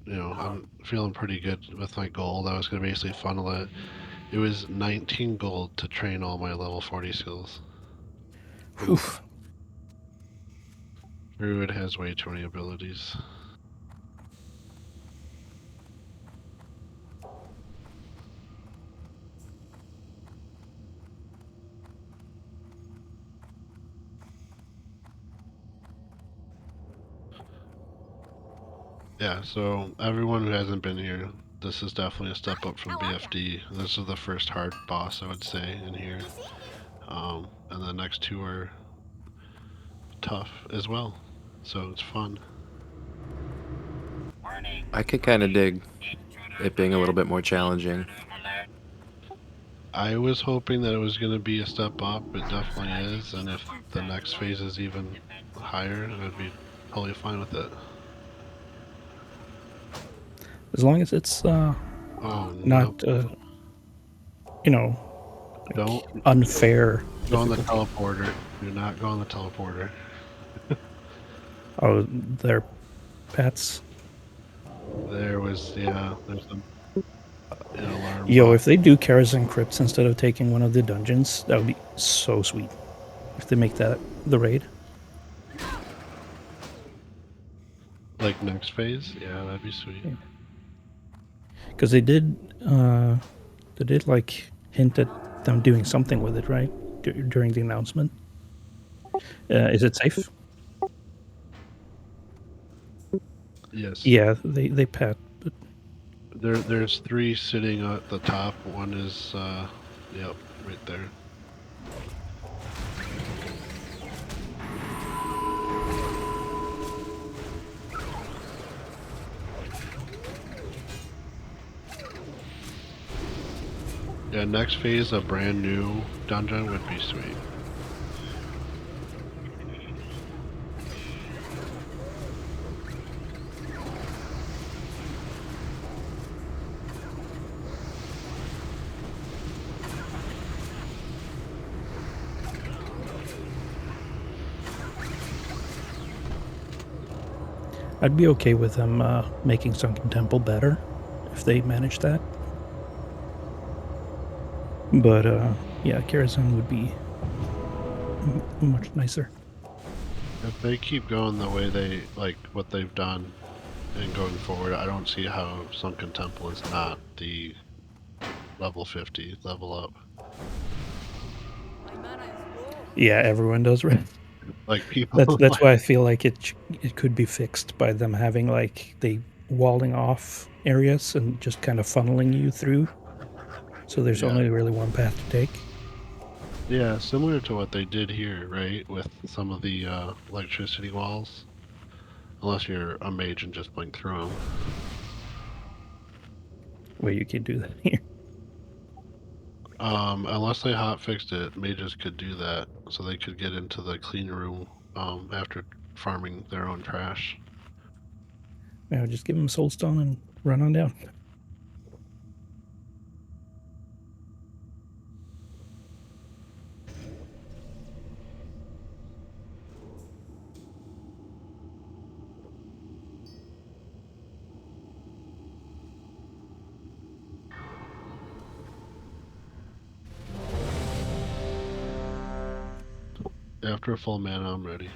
I'm feeling pretty good with my gold. I was gonna basically funnel it. It was 19 gold to train all my level 40 skills. Oof. Druid has way too many abilities. Yeah, so everyone who hasn't been here, this is definitely a step up from BFD. This is the first hard boss, I would say, in here. And the next two are tough as well, so it's fun. I could kind of dig it being a little bit more challenging. I was hoping that it was going to be a step up. It definitely is, and if the next phase is even higher, I'd be totally fine with it. As long as it's Oh, not, no. you know, like Don't unfair. go on the difficulty. teleporter. Do not go on the teleporter. Oh, they're pets. There's some alarm. Yo, if they do Karazhan Crypts instead of taking one of the dungeons, that would be so sweet. If they make that the raid. Like next phase, yeah, that'd be sweet. Because they did like hint at them doing something with it, right? During the announcement. Is it safe? Yes. Yeah, they pet. But There's 3 sitting at the top. One is yep, right there. Yeah, next phase, a brand new dungeon would be sweet. I'd be okay with them making Sunken Temple better if they manage that. But yeah, Karazhan would be much nicer. If they keep going the way they like what they've done and going forward, I don't see how Sunken Temple is not the level 50 level up. Yeah, everyone does, right? Like people. That's why I feel like it could be fixed by them having like they walling off areas and just kind of funneling you through. So there's only really one path to take. Yeah, similar to what they did here, right? With some of the electricity walls. Unless you're a mage and just blink through them. Wait, you can do that here. Unless they hotfixed it, mages could do that, so they could get into the clean room after farming their own trash. Yeah, just give them soulstone and run on down. After a full mana, I'm ready.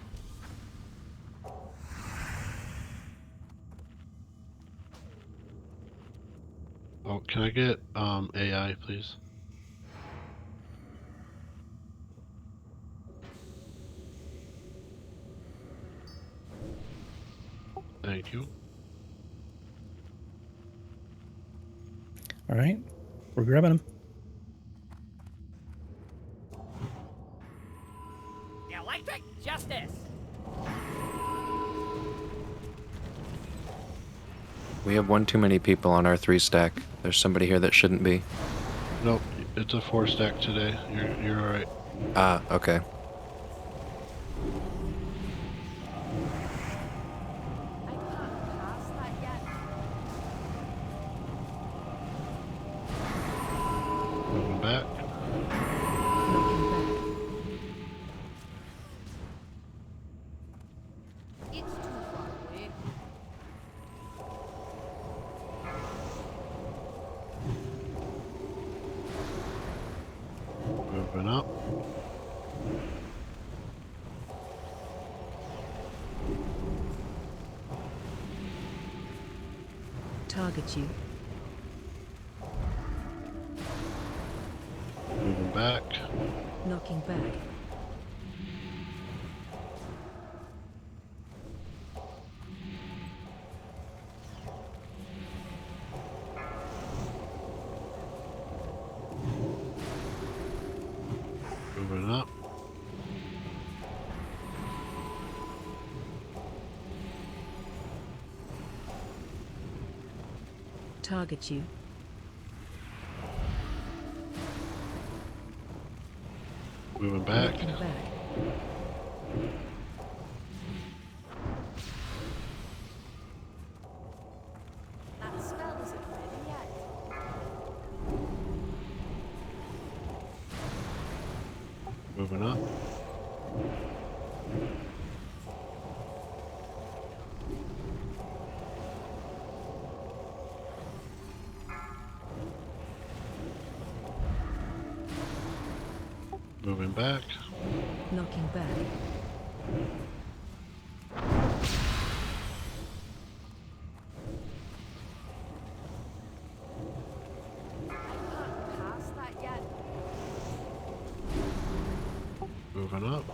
Oh, can I get AI, please? Thank you. All right, we're grabbing them. Electric justice. We have one too many people on our 3 stack. There's somebody here that shouldn't be. Nope, it's a 4 stack today. You're all right. Ah, okay. Moving back. Knocking back. It's too far away. Moving up. Target you. Moving back. Knocking back. Target you. Moving back. Knocking back. That spell isn't ready yet. Moving up. Moving back. Knocking back. Past that yet. Moving up.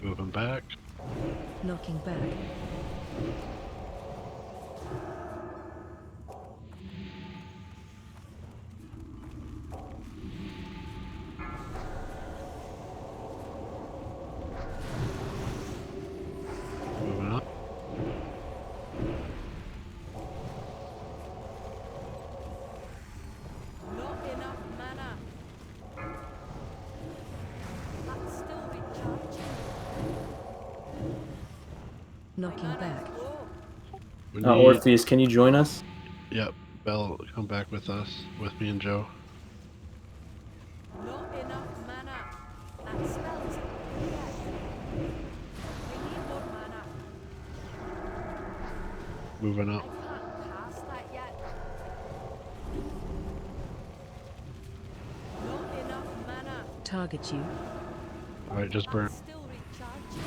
Moving back. Knocking back. Moving up. Not enough mana. That's still recharging. Knocking back. Low. We Orpheus, can you join us? Yep. Bell, come back with us, with me and Joe. Not enough mana. That spell isn't ready yet. We need more mana. Moving I up. can't pass that yet. Not enough mana. Target you. Alright, just burn. That's still recharging.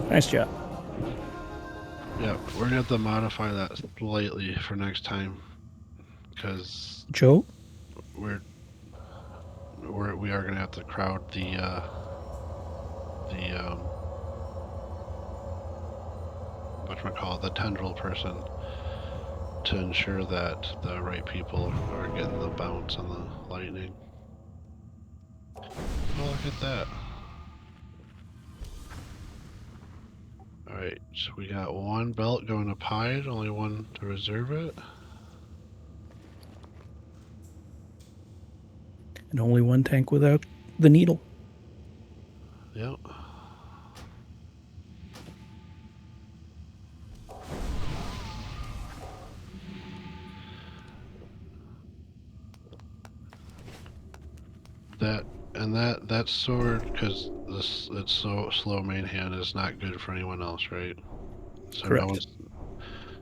Nice job. Yeah, we're gonna have to modify that slightly for next time, because Joe? we are gonna have to crowd the whatchamacallit, the tendril person to ensure that the right people are getting the bounce and the lightning. Oh, look at that. Alright, so we got one belt going to Pied, only one to reserve it. And only one tank without the needle. Yep. That sword, because it's so slow main hand, is not good for anyone else, right? So Correct. No one's,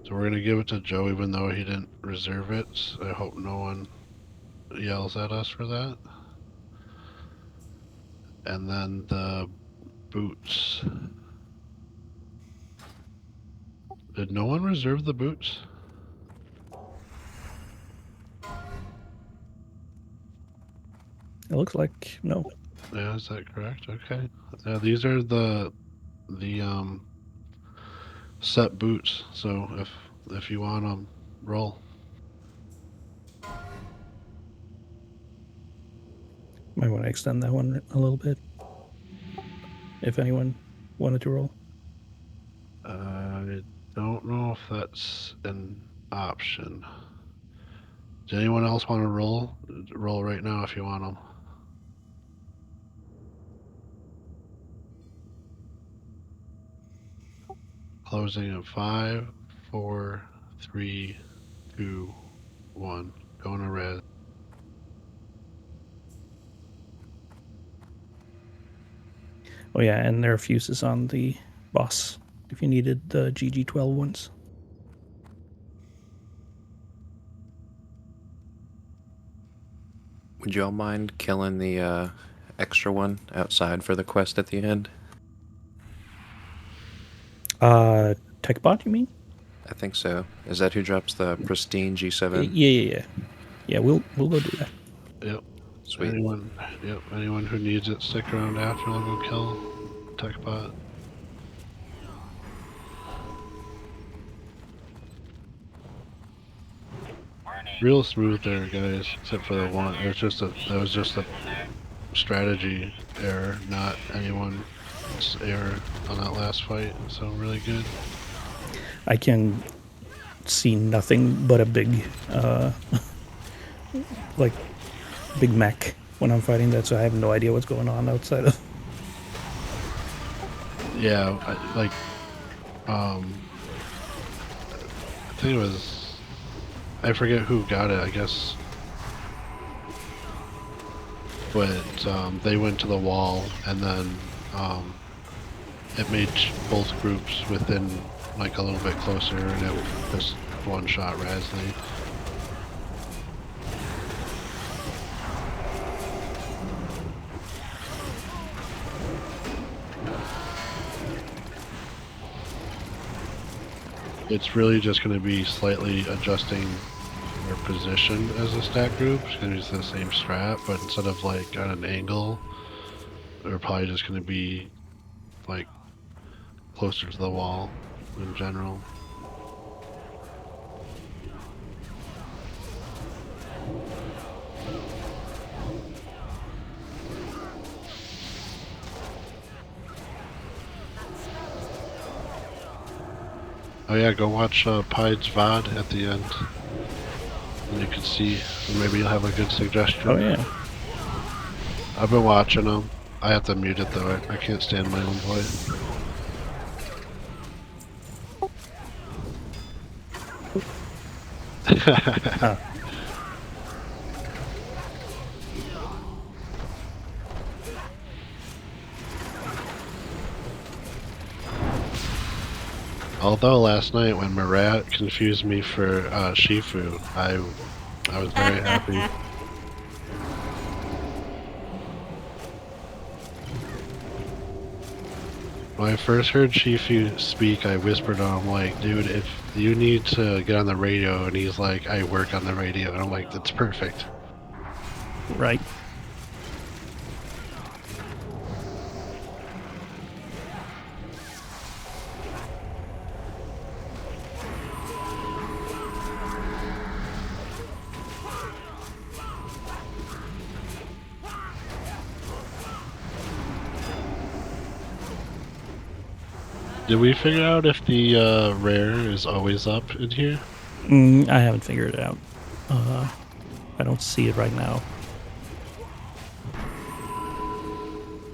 so we're gonna give it to Joe, even though he didn't reserve it. I hope no one yells at us for that. And then the boots. Did no one reserve the boots? It looks like no. Yeah, is that correct? Okay. These are the set boots. So if you want them, roll. Might want to extend that one a little bit. If anyone wanted to roll. I don't know if that's an option. Does anyone else want to roll? Roll right now if you want them. Closing at 5, 4, 3, 2, 1. Going to red. Oh yeah, and there are fuses on the boss if you needed the GG12 ones. Would y'all mind killing the extra one outside for the quest at the end? Techbot, you mean? I think so. Is that who drops the pristine G7? Yeah. Yeah, we'll go do that. Yep. Sweet. Anyone who needs it, stick around after. I'll go kill TechBot. Warning. real smooth there, guys. Except for the one. It was just a. That was just a strategy error, not anyone's error on that last fight. So really good. I can see nothing but a big, like, big mech when I'm fighting that, so I have no idea what's going on outside of. Yeah, I think it was. I forget who got it. I guess. But they went to the wall, and then it made both groups within like a little bit closer, and it just one-shot Rasley. It's really just going to be slightly adjusting their position as a stat group. It's going to use the same strat, but instead of like at an angle, they're probably just going to be like closer to the wall in general. Oh yeah, go watch Pied's VOD at the end. And you can see, maybe you'll have a good suggestion. Oh yeah. I've been watching them. I have to mute it though, I can't stand my own voice. Although last night when Marat confused me for Shifu, I was very happy. When I first heard Shifu speak, I whispered to him like, dude, if you need to get on the radio, and he's like, I work on the radio, and I'm like, that's perfect. Right. Did we figure out if the rare is always up in here? I haven't figured it out. I don't see it right now.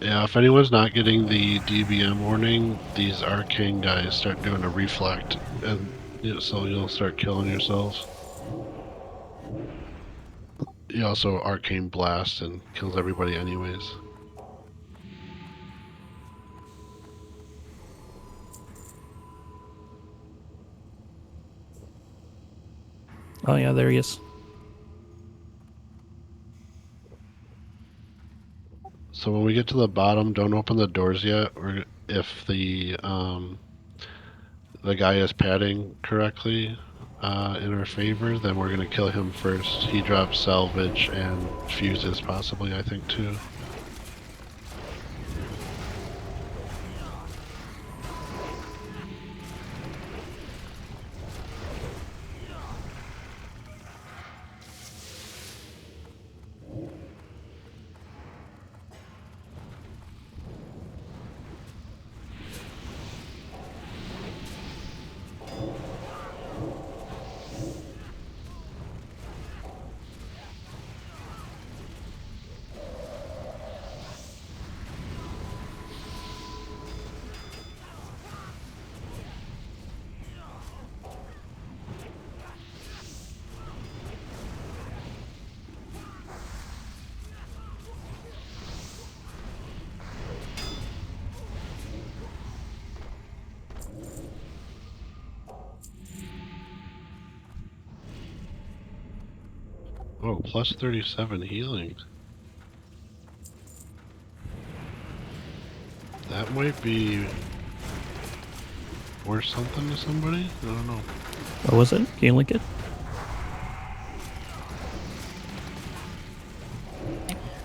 Yeah, if anyone's not getting the DBM warning, these arcane guys start doing a reflect, and so you'll start killing yourselves. He also arcane blast and kills everybody anyways. Oh yeah, there he is. So when we get to the bottom, don't open the doors yet, or if the guy is padding correctly in our favor, then we're gonna kill him first. He drops salvage and fuses possibly, I think, too. Oh, plus 37 healing. That might be worth something to somebody? I don't know. What was it? Can you link it?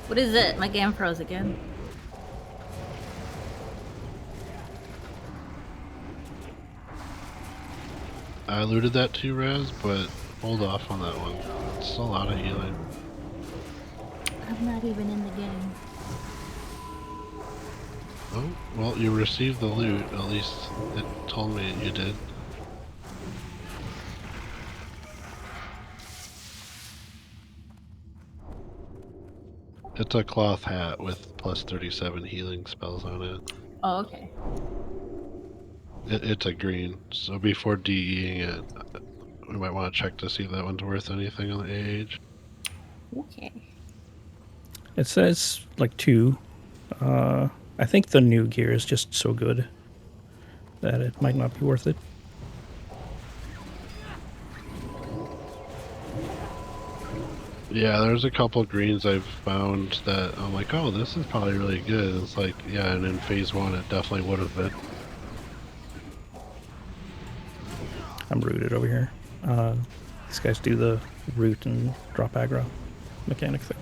What is it? My game froze again. I alluded that to Raz, but hold off on that one. It's a lot of healing. I'm not even in the game. Oh, well, you received the loot. At least it told me you did. It's a cloth hat with plus 37 healing spells on it. Oh, okay. It's a green, so before DEing it, we might want to check to see if that one's worth anything on the age. Okay. It says like 2. I think the new gear is just so good that it might not be worth it. Yeah, there's a couple greens I've found that I'm like, oh, this is probably really good. It's like, yeah, and in phase 1 it definitely would have been. I'm rooted over here. These guys do the root and drop aggro mechanic thing.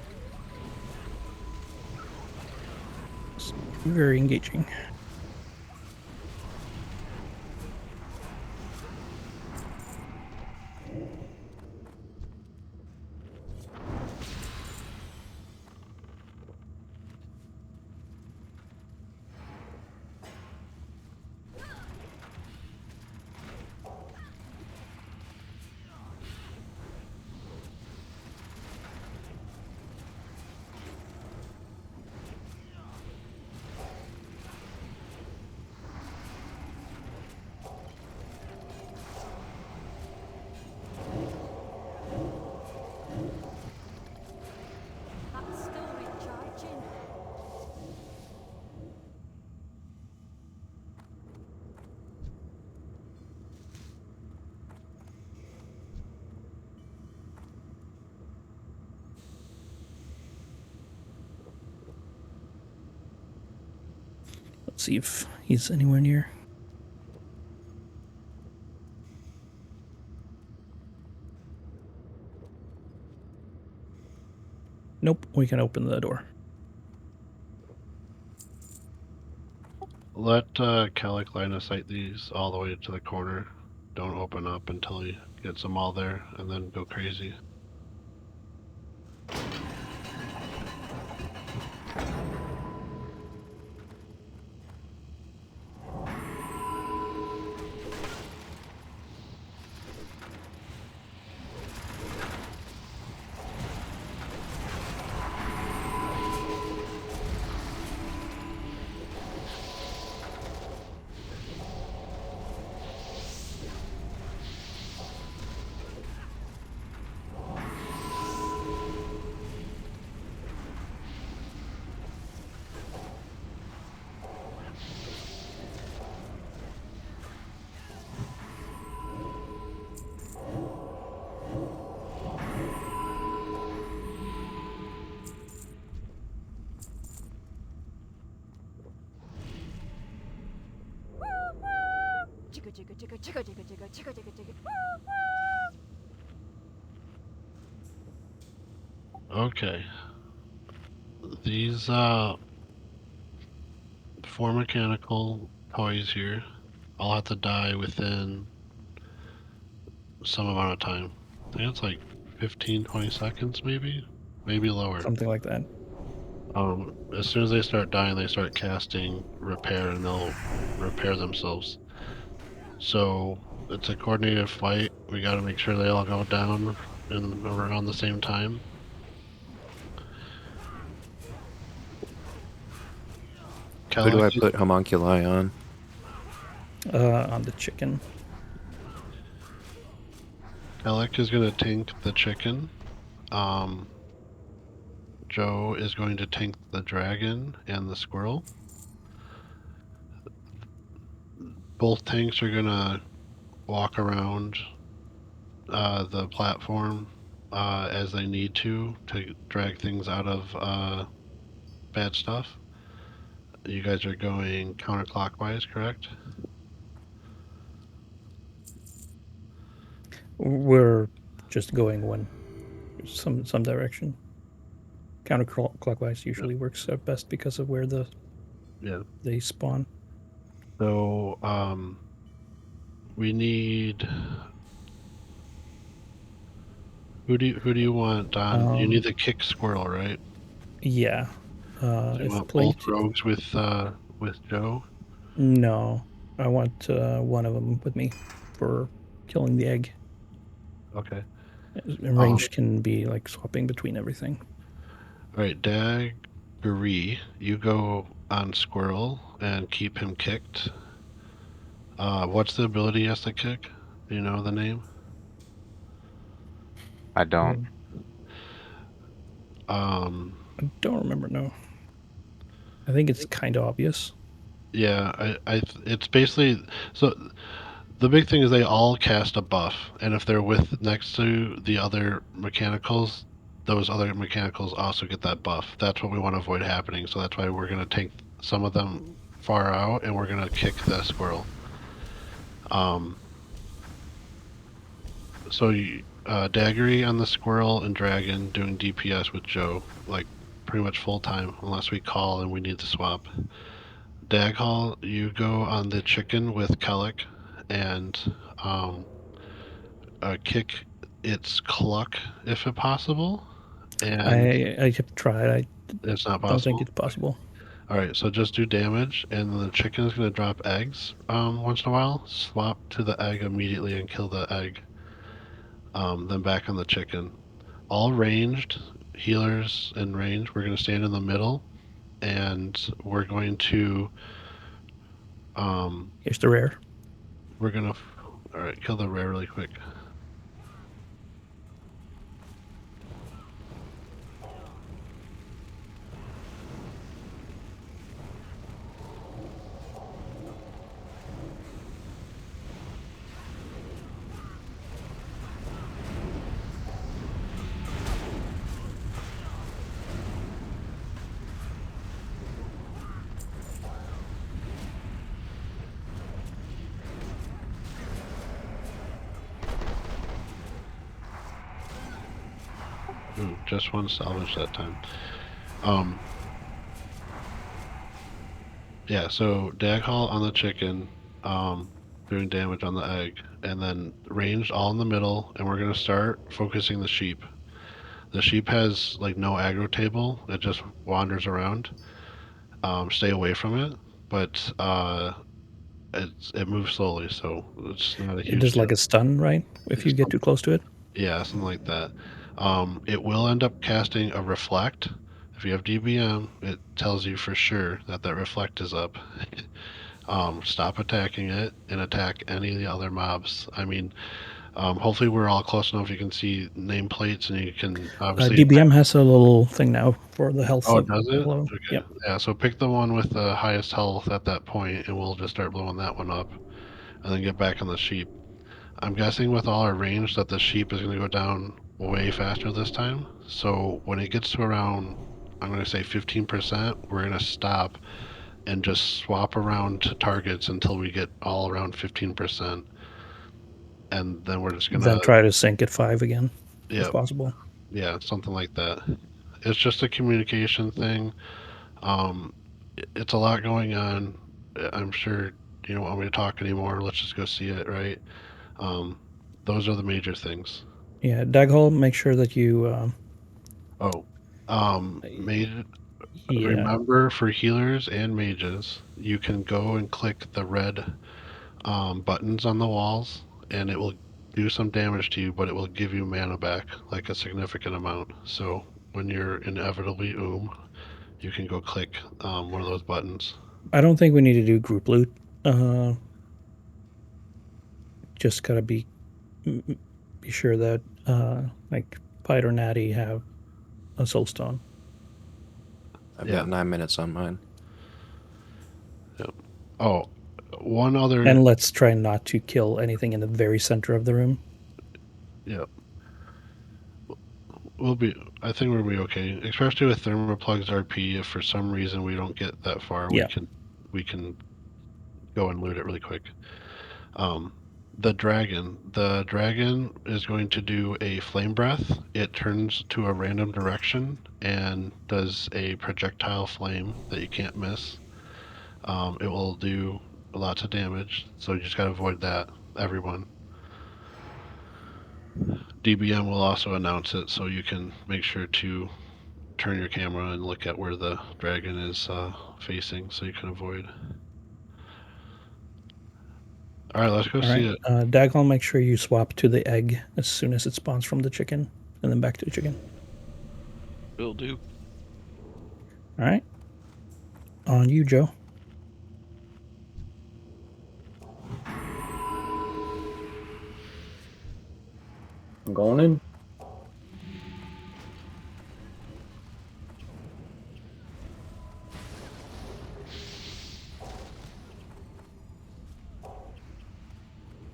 It's very engaging. That's still recharging. Let's see if he's anywhere near. Nope, we can open the door. Let Calic line of sight these all the way to the corner. Don't open up until he gets them all there, and then go crazy. Jigga jigga jigga jigga jigga jigga jigga jigga jigga. Okay. These 4 mechanical toys here all have to die within some amount of time. I think it's like 15-20 seconds, maybe lower. Something like that. As soon as they start dying, they start casting repair, and they'll repair themselves. So it's a coordinated fight. We got to make sure they all go down in around the same time. Who do I Calic, put homunculi on? On the chicken. Alec is going to tank the chicken. Joe is going to tank the dragon and the squirrel. Both tanks are going to walk around the platform as they need to drag things out of bad stuff. You guys are going counterclockwise, correct? We're just going some direction. Counterclockwise usually works out best because of where they spawn. So we need Who do you want on? You Um, need the kick squirrel, right? Yeah. Do you If want both Plink. rogues with Joe? No. I want one of them with me for killing the egg. Okay. And range can be like swapping between everything. All right, Daggery, you go on Squirrel and keep him kicked. What's the ability he has to kick? Do you know the name? I don't. Um, I don't remember, no. I think it's kind of obvious. yeah, it's basically so. The big thing is they all cast a buff, and if they're with next to the other mechanicals, those other mechanicals also get that buff. That's what we want to avoid happening. So that's why we're gonna take some of them far out, and we're gonna kick the squirrel. So Daggery on the squirrel and dragon doing DPS with Joe, like pretty much full time, unless we call and we need to swap. Daghall, you go on the chicken with Kellic and kick its cluck if possible. And I have tried. I it's not don't think possible. it's possible. All right, so just do damage, and the chicken is going to drop eggs once in a while. Swap to the egg immediately and kill the egg. Then back on the chicken. All ranged healers in range. We're going to stand in the middle, and we're going to Here's the rare. we're going to all right, kill the rare really quick. Ooh, just one salvage that time. Yeah, so Daghall on the chicken, doing damage on the egg, and then ranged all in the middle, and we're gonna start focusing the sheep. The sheep has like no aggro table; it just wanders around. Stay away from it, but it moves slowly, so it's not a It huge does like deal. a stun, right? If you get too close to it. Yeah, something like that. It will end up casting a reflect. If you have DBM, it tells you for sure that that reflect is up. Stop attacking it and attack any of the other mobs. I mean, hopefully we're all close enough you can see nameplates and you can obviously. DBM has a little thing now for the health Oh, of does it? below. Okay. Yep. Yeah, so pick the one with the highest health at that point, and we'll just start blowing that one up, and then get back on the sheep. I'm guessing with all our range that the sheep is going to go down way faster this time. So when it gets to around, I'm going to say 15%, we're going to stop and just swap around to targets until we get all around 15%. And then we're just going Then to, try to sync at 5 again, yeah, if possible. yeah, something like that. It's just a communication thing. Um, it's a lot going on. I'm sure you don't want me to talk anymore. Let's just go see it, right? Um, those are the major things. Yeah, Daghole, make sure that you. Oh, mage. Yeah, Remember, for healers and mages, you can go and click the red buttons on the walls, and it will do some damage to you, but it will give you mana back, like a significant amount. So when you're inevitably you can go click one of those buttons. I don't think we need to do group loot. Just gotta be sure that like Pied or Natty have a soulstone. I've Yeah. got 9 minutes on mine. Yep. Oh, one other. And let's try not to kill anything in the very center of the room. Yep. I think we'll be okay, especially with Thermaplugg's RP. If for some reason we don't get that far, Yeah. we can go and loot it really quick. The dragon is going to do a flame breath. It turns to a random direction and does a projectile flame that you can't miss. It will do lots of damage, so you just gotta avoid that, everyone. DBM will also announce it, so you can make sure to turn your camera and look at where the dragon is facing, so you can avoid. All right, let's go All see right. it. Dagon, make sure you swap to the egg as soon as it spawns from the chicken, and then back to the chicken. Will do. All right. On you, Joe. I'm going in.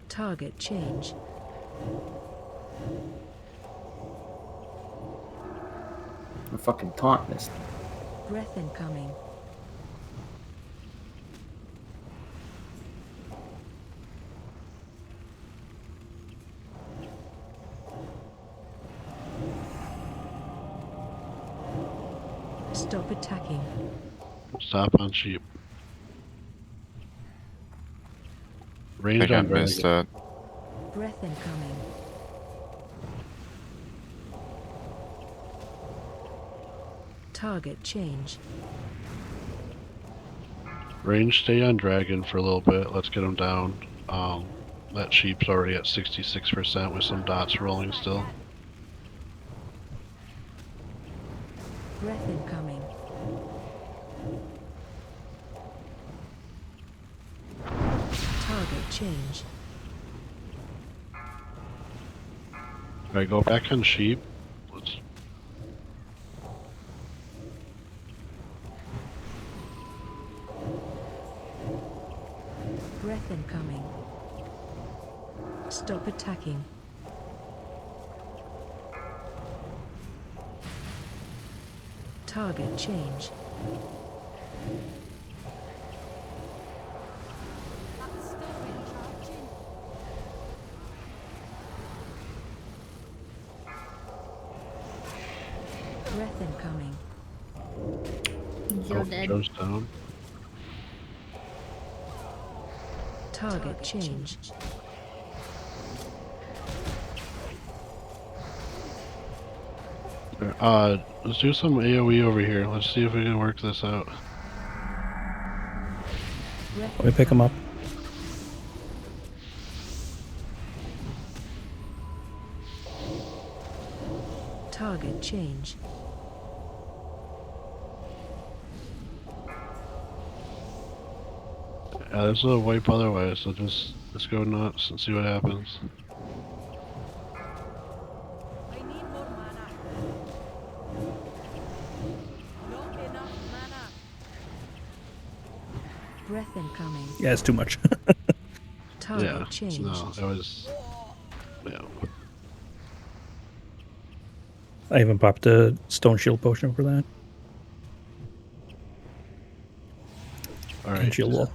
Target change. I'm fucking taunting this. Breath incoming. Stop attacking. Stop on sheep. I Range think I on missed dragon. that. Breath incoming. Target change. Range, stay on dragon for a little bit. Let's get him down. That sheep's already at 66% with some dots rolling still. Breath incoming. Target change. Alright, go back on sheep. Let's... Breath incoming. Stop attacking. Target change. That's still recharging. Breath incoming. You're dead. Joe's down. Target change. Let's do some AoE over here. Let's see if we can work this out. Breath Let me pick him up. Target change. There's a wipe otherwise, so let's go nuts and see what happens. I need more mana. Not enough mana. Breath incoming. Yeah, it's too much. Target Yeah, change. no, it was... Yeah. I even popped a stone shield potion for that. And Alright. shield wall.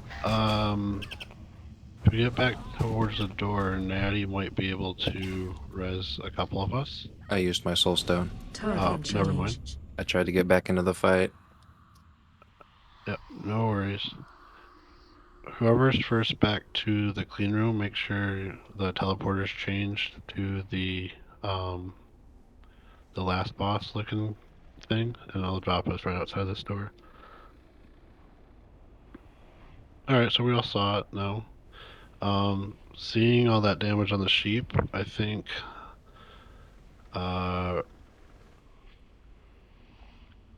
If we get back towards the door, Natty might be able to res a couple of us. I used my soul stone. Target Oh, change. never mind. I tried to get back into the fight. Yep, no worries. Whoever's first back to the clean room, make sure the teleporter's changed to the last boss looking thing, and it'll drop us right outside this door. Alright, so we all saw it now. Seeing all that damage on the sheep, I think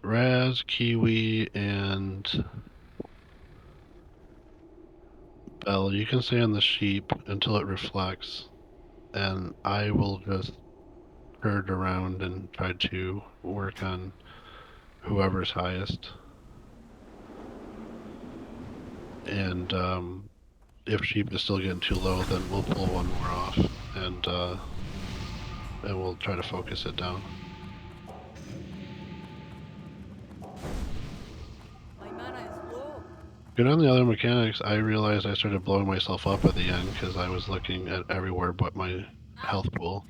Raz, Kiwi, and Bell, you can stay on the sheep until it reflects, and I will just herd around and try to work on whoever's highest. And if sheep is still getting too low, then we'll pull one more off, and we'll try to focus it down. My mana is low. Good on the other mechanics, I realized I started blowing myself up at the end because I was looking at everywhere but my health pool.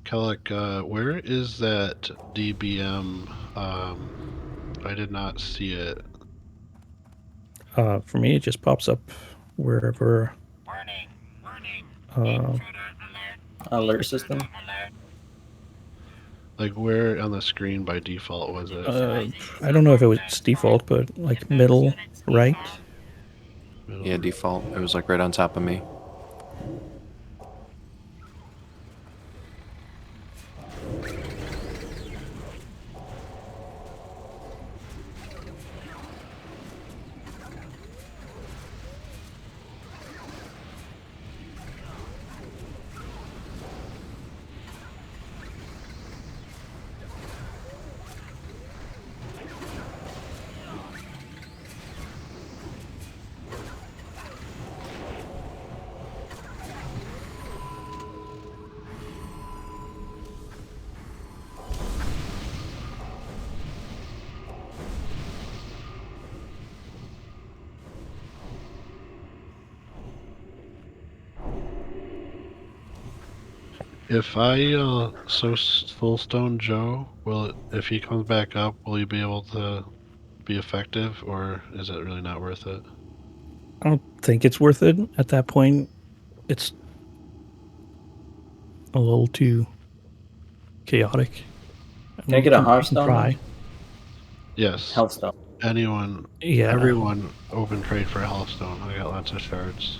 Kellic, where is that DBM? I did not see it. For me, it just pops up wherever. Alert system. Like, where on the screen by default was it? I don't know if it was default, but like middle right. Middle Yeah, right. default. It was like right on top of me. If I full stone Joe, will it, if he comes back up, will he be able to be effective, or is it really not worth it? I don't think it's worth it at that point. It's a little too chaotic. Can I get a You Hearthstone? try. Yes. Health stone. Anyone, Yeah. everyone, open trade for a Healthstone. I got lots of shards.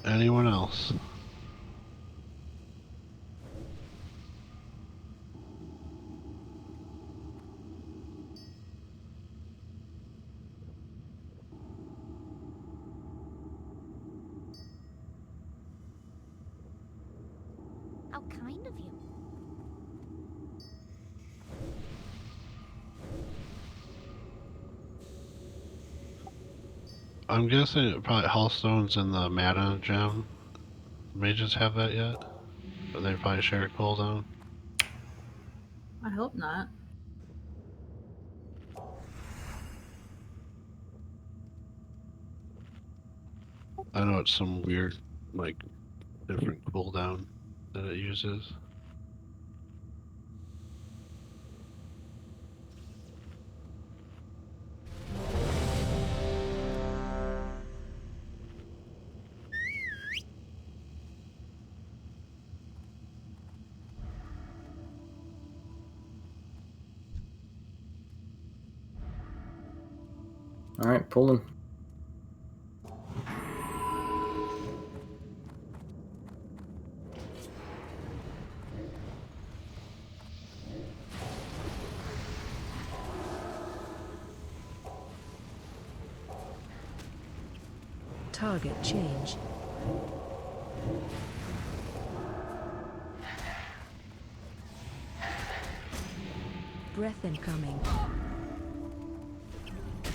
Anyone else? How kind of you. I'm guessing probably Healthstones and the Mana gem. Mages have that yet? But they probably share a cooldown. I hope not. I know it's some weird, like, different cooldown that it uses. All right, pulling. Target change. Breath incoming.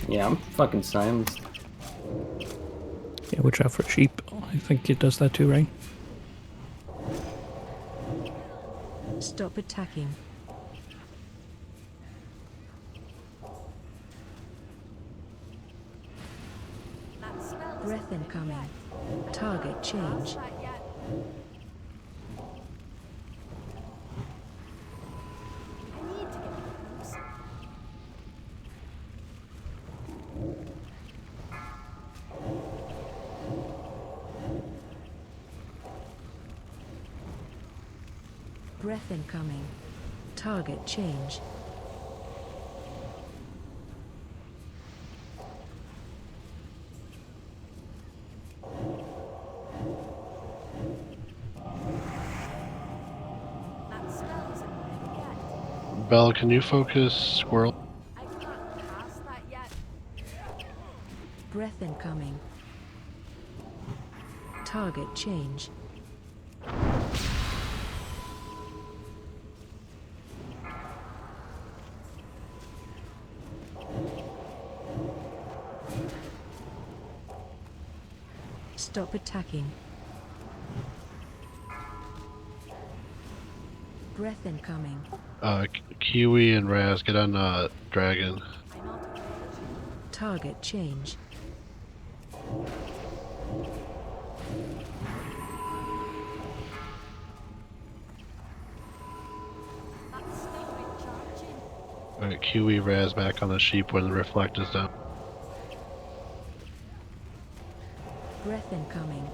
Yeah, I'm fucking silenced. Yeah, watch out for sheep. I think it does that too, right? Stop attacking. That spell is Breath incoming. Target change. not yet. I need to get close. Breath incoming. Target change. That spell isn't ready yet. Belle, can you focus Squirrel? I've not cast that yet. Breath incoming. Target change. Stop attacking. Breath incoming. Kiwi and Raz, get on Dragon. I'm out of energy. Target change. That's still recharging. Alright, Kiwi, Raz back on the sheep when the reflect is down. Breath incoming.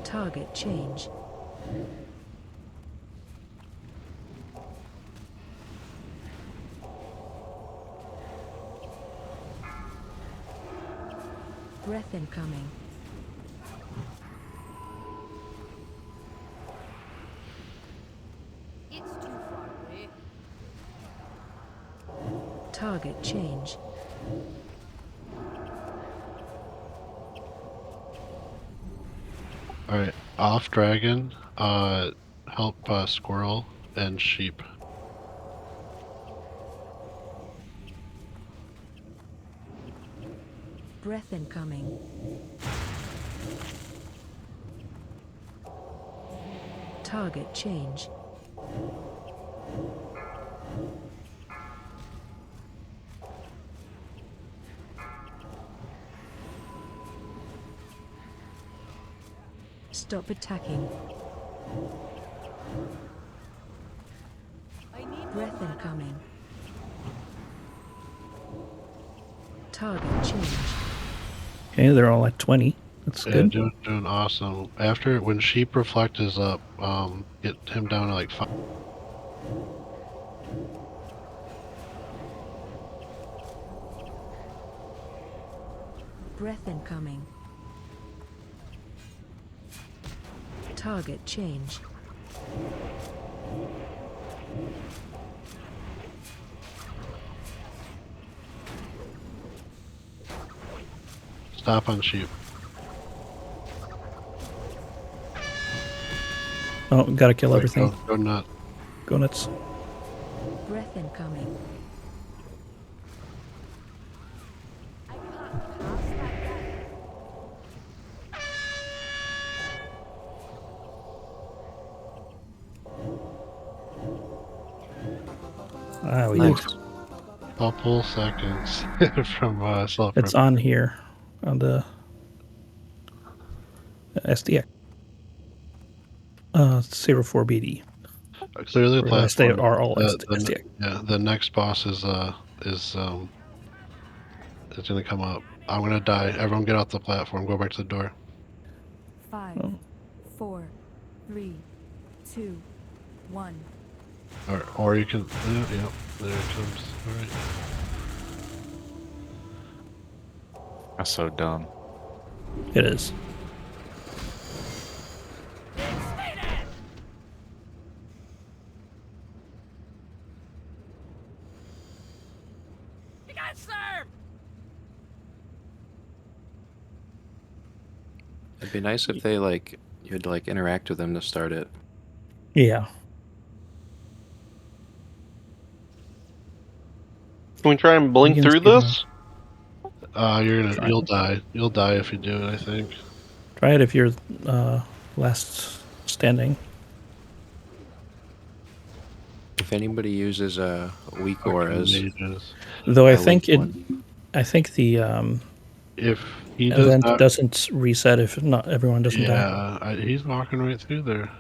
Target change. Breath incoming. It's too far away. Target change. Alright, off Dragon, help Squirrel and Sheep. Breath incoming. Target change. Stop attacking. I need Breath more incoming. Target change. Okay, they're all at 20. That's Yeah, good. doing awesome. After, when Sheep Reflect is up, get him down to like 5. Breath incoming. Target change. Stop on Sheep. Oh, gotta kill everything. Go nuts. Go nuts. Breath incoming. I can't pass that guy. Ah, we Nice. Couple seconds from self. It's on here on the SDX. 04BD. Clearly, Or they platform. are all SDX. Yeah, the next boss is gonna come up. I'm gonna die. Everyone, get off the platform. Go back to the door. 5, Oh. 4, 3, 2, 1. Or you can. Yeah, there it comes. All right. That's so dumb. It is. You got served! It'd be nice if they you had to interact with them to start it. Yeah. Can we try and blink Begins through giving- this? You'll die. You'll die if you do it, I think. Try it if you're last standing. If anybody uses weak auras, Mages. Though I I think like it. one. I think the If he does event not, doesn't reset if not everyone doesn't die. yeah, he's walking right through there.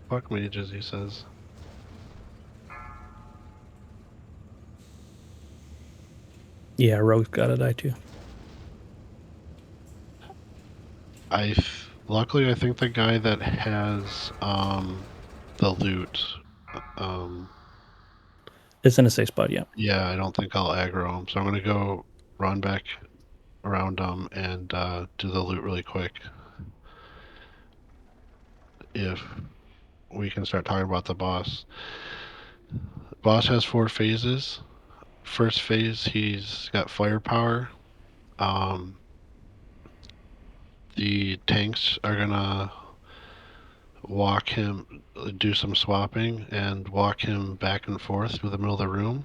Fuck mages, he says. Yeah, Rogue's gotta die too. Luckily, I think the guy that has the loot, It's in a safe spot, yeah. yeah, I don't think I'll aggro him. So I'm gonna go run back around him and do the loot really quick. If we can start talking about the boss. Boss has 4 phases. First phase, he's got firepower. The tanks are gonna walk him, do some swapping, and walk him back and forth through the middle of the room.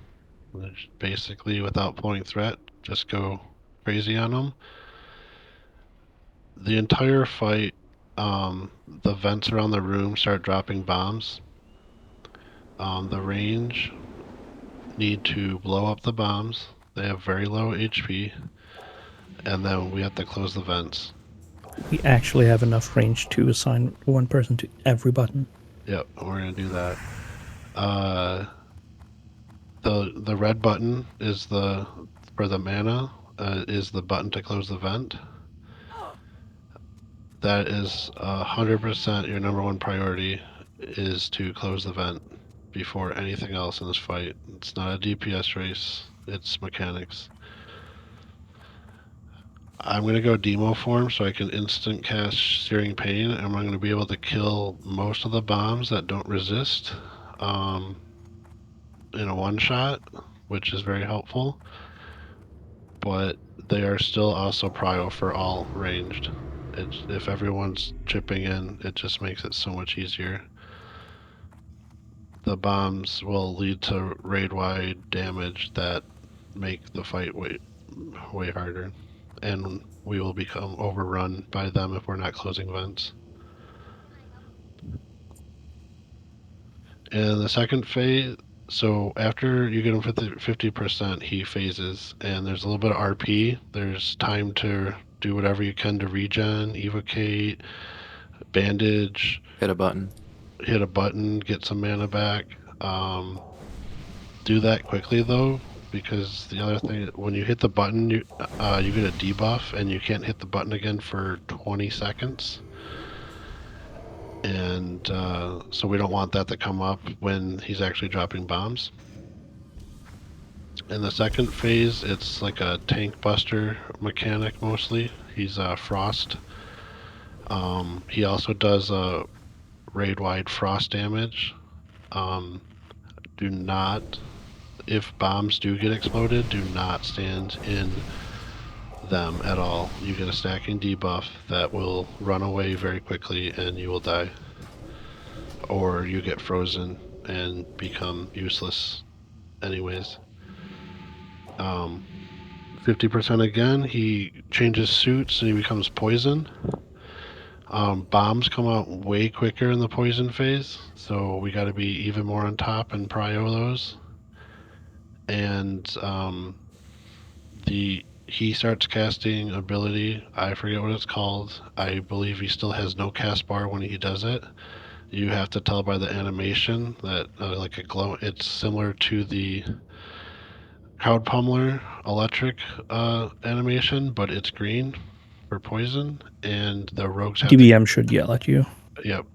Basically, without pulling threat, just go crazy on him. The entire fight, the vents around the room start dropping bombs. The range need to blow up the bombs. They have very low HP, and then we have to close the vents. We actually have enough range to assign one person to every button. Yep, we're gonna do that. The red button is for the mana, is the button to close the vent. That is 100% your number one priority, is to close the vent before anything else in this fight. It's not a DPS race, it's mechanics. I'm going to go demo form so I can instant cast Searing Pain, and I'm going to be able to kill most of the bombs that don't resist in a one-shot, which is very helpful. But they are still also prio for all ranged. If everyone's chipping in, it just makes it so much easier. The bombs will lead to raid-wide damage that make the fight way harder, and we will become overrun by them if we're not closing vents. And the second phase, so after you get him 50%, he phases, and there's a little bit of RP. There's time to do whatever you can to regen, evocate, bandage, Hit a button. Get some mana back. Do that quickly though, because the other thing, when you hit the button, you get a debuff, and you can't hit the button again for 20 seconds. And so we don't want that to come up when he's actually dropping bombs. In the second phase, it's like a tank buster mechanic mostly. He's frost. He also does raid-wide frost damage. Do not, if bombs do get exploded, do not stand in them at all. You get a stacking debuff that will run away very quickly and you will die. Or you get frozen and become useless anyways. 50% again, he changes suits and he becomes poison. Bombs come out way quicker in the poison phase, so we got to be even more on top and prio those. And he starts casting ability. I forget what it's called. I believe he still has no cast bar when he does it. You have to tell by the animation that like a glow. It's similar to the Crowd Pummeler electric animation, but it's green for poison, and the rogues have DBM should yell at you. Yep.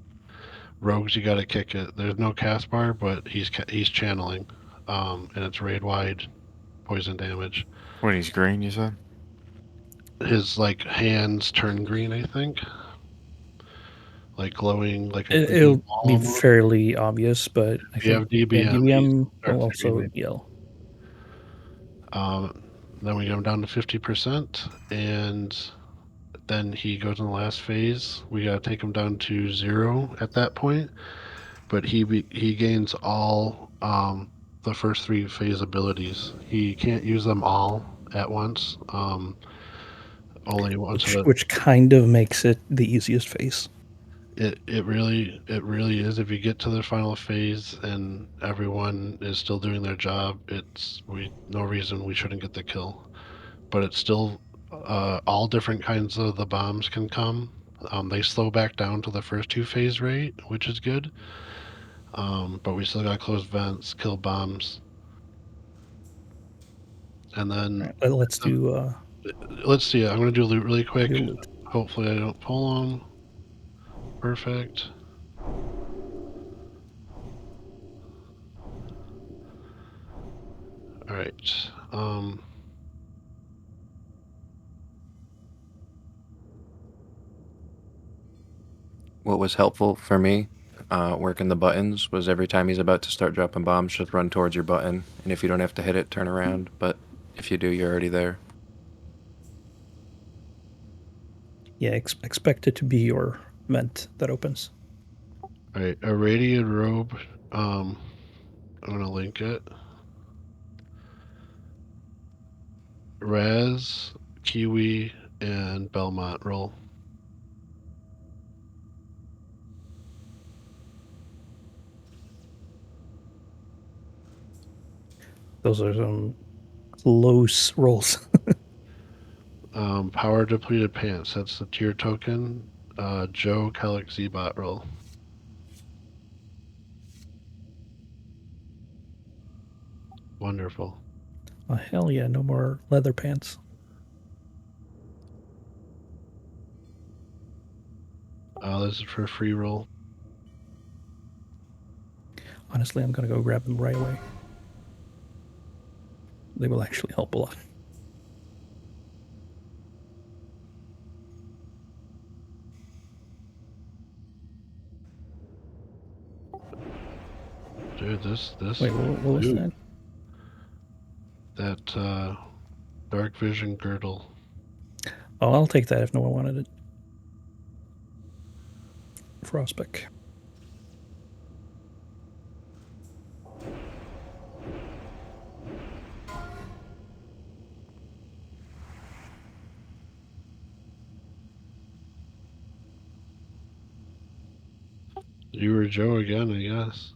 Rogues, you gotta kick it. There's no cast bar, but he's channeling, and it's raid wide poison damage. When he's green, you said? His like hands turn green, I think. Like glowing, like It'll be fairly obvious, but I if you think have DBM, DBM will also yell. Then we get him down to 50%, and then he goes in the last phase. We gotta take him down to 0 at that point, but he gains all the first 3 phase abilities. He can't use them all at once. Only once. Which kind of makes it the easiest phase. It really is. If you get to the final phase and everyone is still doing their job, no reason we shouldn't get the kill. But it's still all different kinds of the bombs can come. They slow back down to the first 2 phase rate, which is good. But we still got close vents, kill bombs, and then right, let's do. Let's see. I'm gonna do loot really quick. Hopefully, I don't pull them. Perfect. All right. What was helpful for me working the buttons was every time he's about to start dropping bombs, just run towards your button. And if you don't have to hit it, turn around. But if you do, you're already there. Yeah, expect it to be your vent that opens. Alright, a radiant robe. I'm gonna link it. Raz, Kiwi, and Belmont roll. Those are some close rolls. Power depleted pants. That's the tier token. Joe Kellic Zbot roll. Wonderful. Oh, hell yeah, no more leather pants. This is for a free roll. Honestly, I'm going to go grab them right away. They will actually help a lot. Dude, this. Wait, what was dude, that? That dark vision girdle. Oh, I'll take that if no one wanted it. Frostpick. You were Joe again, I guess.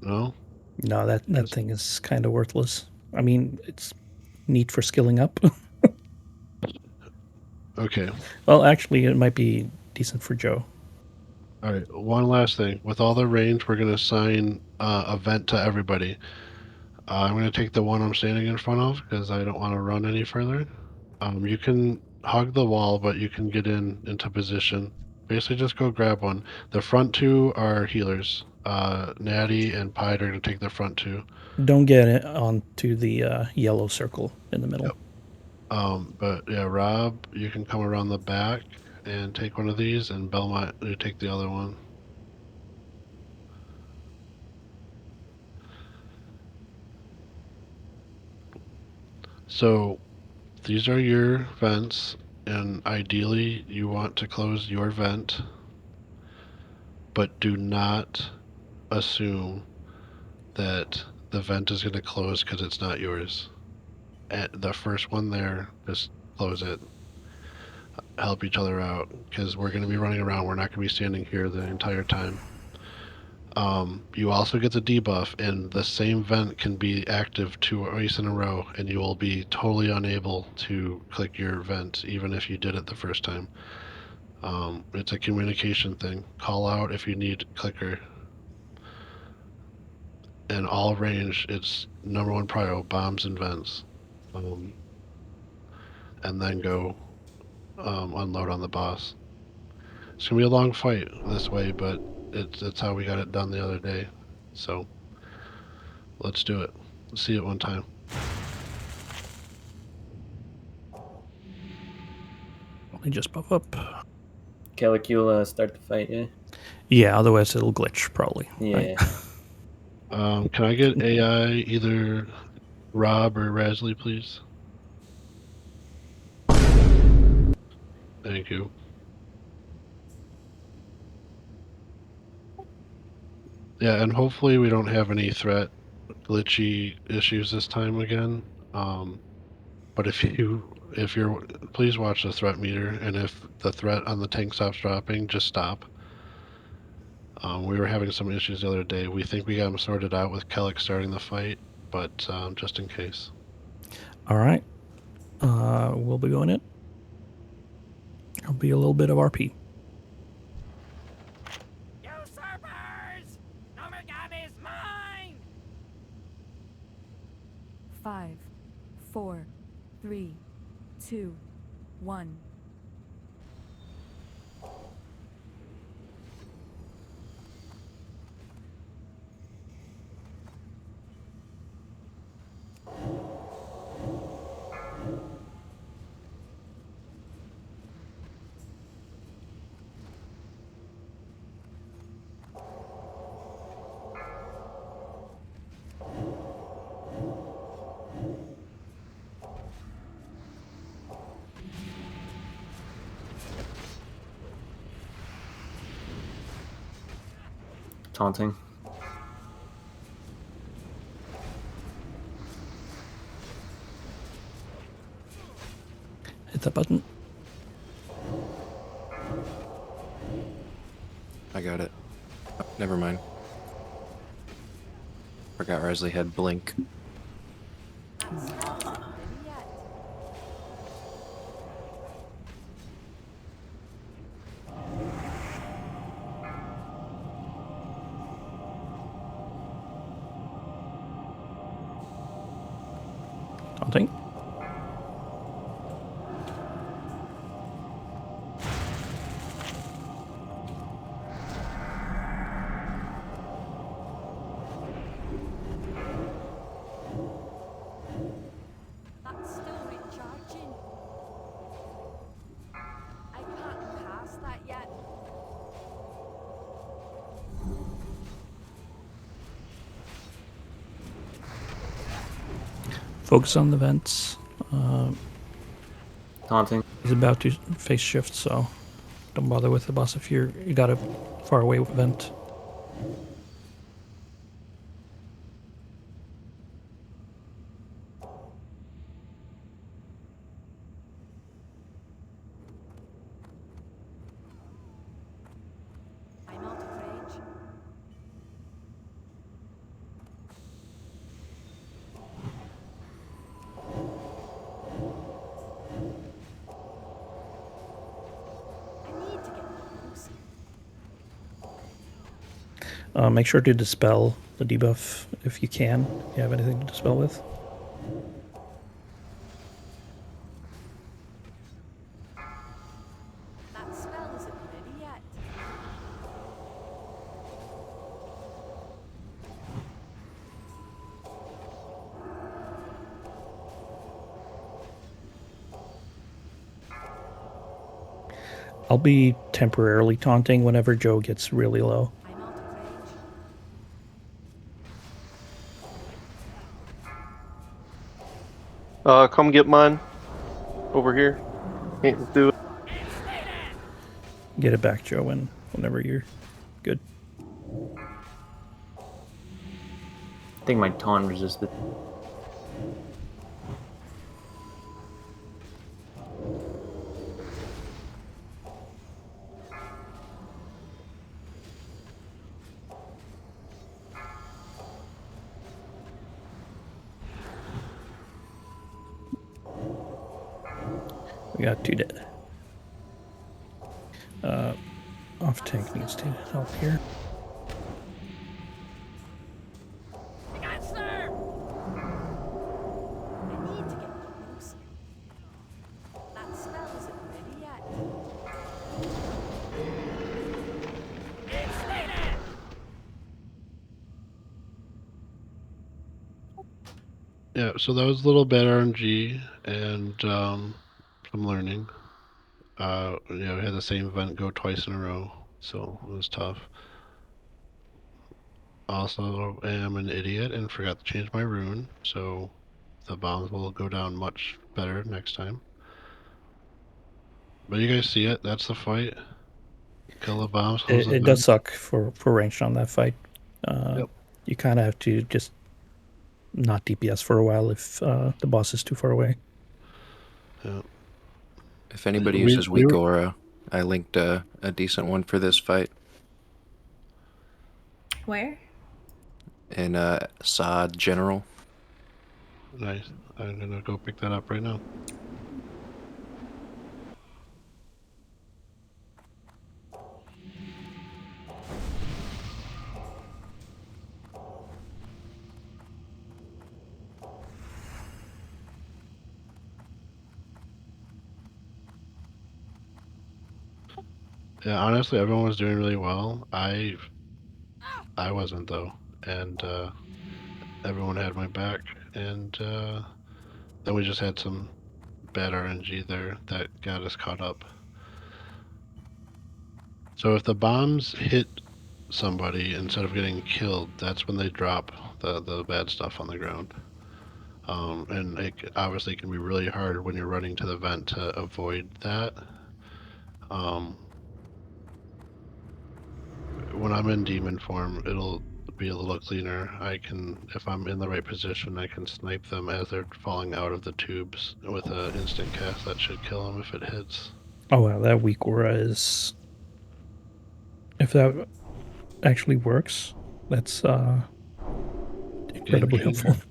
No? No, that thing is kind of worthless. I mean, it's neat for skilling up. Okay. Well, actually, it might be decent for Joe. Alright, one last thing. With all the range, we're going to assign a vent to everybody. I'm going to take the one I'm standing in front of because I don't want to run any further. You can hug the wall, but you can get into position. Basically, just go grab one. The front two are healers. Natty and Pied are going to take the front two. Don't get it onto the yellow circle in the middle. Yep. But yeah, Rob, you can come around the back and take one of these, and Belmont, you take the other one. So these are your vents, and ideally you want to close your vent, but do not assume that the vent is going to close because it's not yours. At the first one there, just close it. Help each other out because we're going to be running around. We're not going to be standing here the entire time. You also get the debuff, and the same vent can be active twice in a row, and you will be totally unable to click your vent even if you did it the first time. It's a communication thing. Call out if you need clicker. And all range, it's number one prio, bombs and vents. And then go unload on the boss. It's gonna be a long fight this way, but it's how we got it done the other day. So let's do it. Let's see it one time. Let me just buff up. Kellic, you'll start the fight, yeah? Yeah, otherwise it'll glitch probably. Yeah. Right? Can I get AI either Rob or Rasley, please? Thank you. Yeah, and hopefully we don't have any threat glitchy issues this time again. But if you're, please watch the threat meter, and if the threat on the tank stops dropping, just stop. We were having some issues the other day. We think we got them sorted out with Kellic starting the fight, but just in case. All right. We'll be going in. It'll be a little bit of RP. Usurpers! Gnomeregan is mine! 5, 4, 3, 2, 1. Taunting. Hit that button. I got it. Oh, never mind. Forgot Resley had blink. That spell isn't ready yet. Taunting. That's still recharging. I can't cast that yet. Focus on the vents. Taunting. He's about to face shift, so don't bother with the boss if you got a far away vent. I'm out of range. I need to get close. Make sure to dispel the debuff if you can. If you have anything to dispel with. That spell isn't ready yet. I'll be temporarily taunting whenever Joe gets really low. I'm out of range. Come get mine. Over here. Can't do it. Get it back, Joe, whenever you're good. I think my taunt resisted. We got 2 dead. Off tank needs to help here. Answer! I need to get close. That spell isn't ready yet. Yeah, so that was a little bad RNG and some learning. We had the same event go twice in a row, so it was tough. Also, am an idiot and forgot to change my rune, so the bombs will go down much better next time. But you guys see it? That's the fight. Kill the bombs, close the It vent. does suck for ranged on that fight. Yep. You kind of have to just not DPS for a while if the boss is too far away. Yeah. If anybody We- uses we weak were- aura, I linked a decent one for this fight. Where? In Sod General. Nice. I'm gonna go pick that up right now. Yeah, honestly, everyone was doing really well. I wasn't though, and everyone had my back, and then we just had some bad RNG there that got us caught up. So if the bombs hit somebody instead of getting killed, that's when they drop the bad stuff on the ground. And obviously can be really hard when you're running to the vent to avoid that. when I'm in demon form, it'll be a little cleaner. I can, if I'm in the right position, I can snipe them as they're falling out of the tubes with an instant cast. That should kill them if it hits. Oh wow, that weak aura is... If that actually works, that's incredibly Game helpful. changer.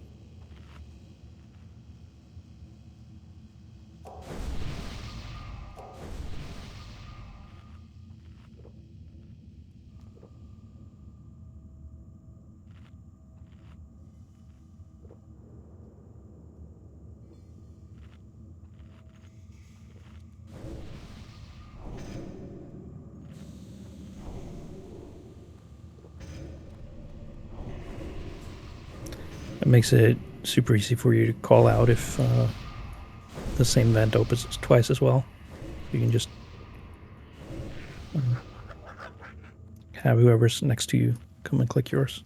It makes it super easy for you to call out if the same vent opens twice as well. You can just have whoever's next to you come and click yours.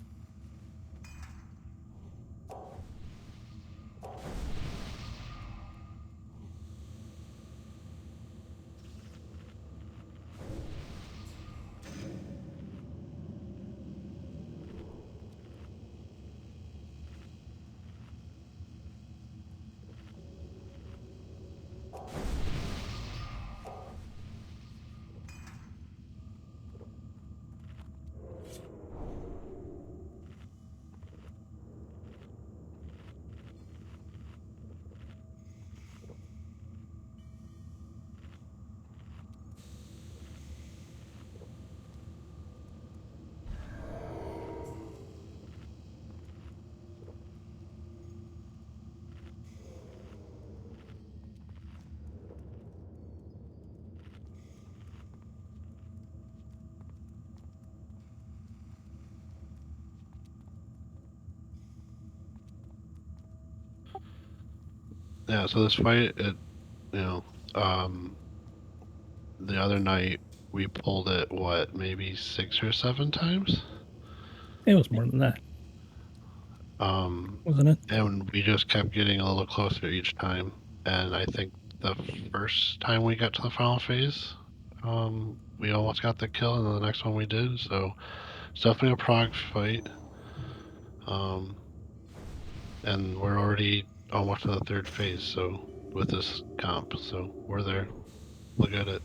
Yeah, so this fight, the other night we pulled it, what, maybe 6 or 7 times? It was more than that, wasn't it? And we just kept getting a little closer each time. And I think the first time we got to the final phase, we almost got the kill, and then the next one we did. So it's definitely a prog fight. And we're already almost to the 3rd phase, so with this comp, so we're there. Look at it.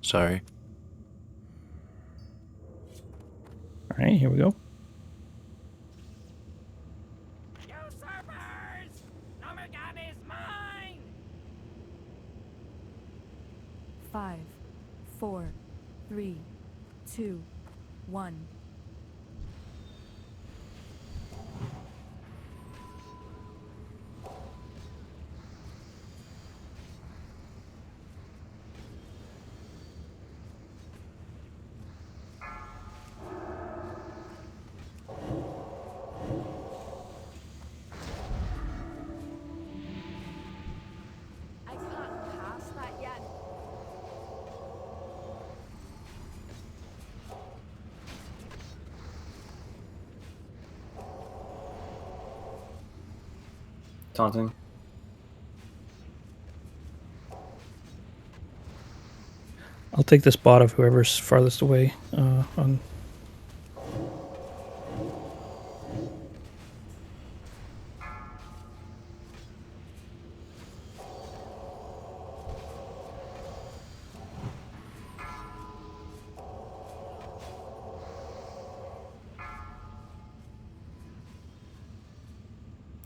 Sorry. All right, here we go. Usurpers! Gnomeregan is mine! 5, 4, 3, 2, 1. I can't cast that yet. Taunting. I'll take the spot of whoever's farthest away on...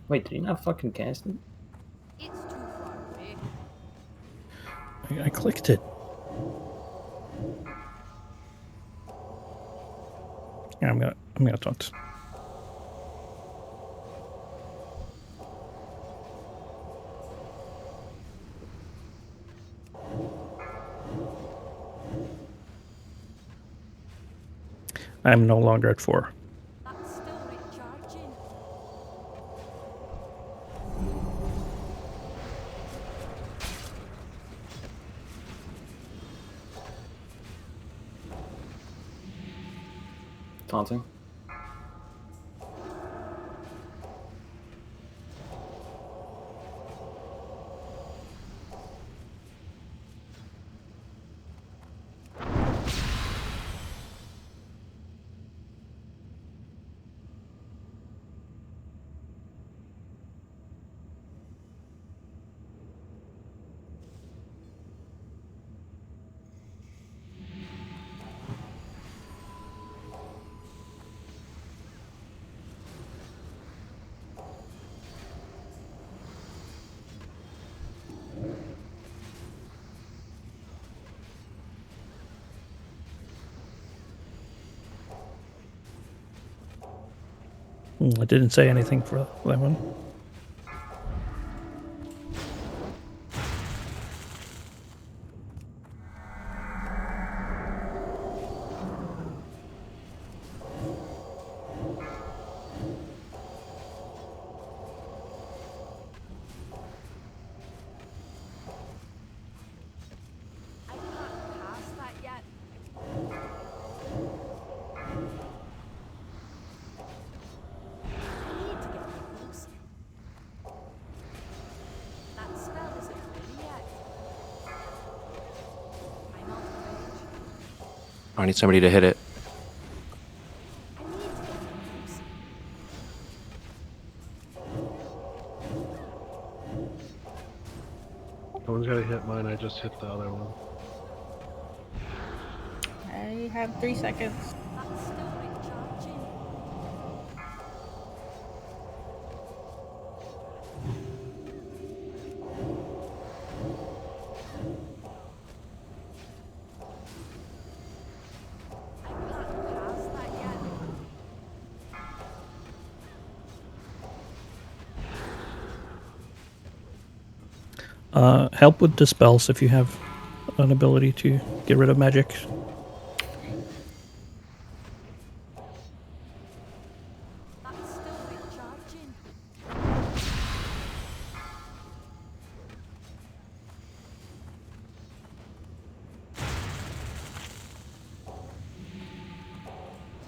Wait, did he not fucking cast it? It's too far away. I clicked it. Yeah, I'm gonna taunt. I'm no longer at 4. That's still recharging. Taunting. I didn't say anything for that one. I can't pass that yet. I need to get close. That spell isn't ready yet. I'm out of range. I need somebody to hit it. I need to get close. Someone's got to hit mine. I just hit the other one. I have 3 seconds. That's still recharging. I can't pass that yet. Help with dispels if you have an ability to get rid of magic. That's still recharging.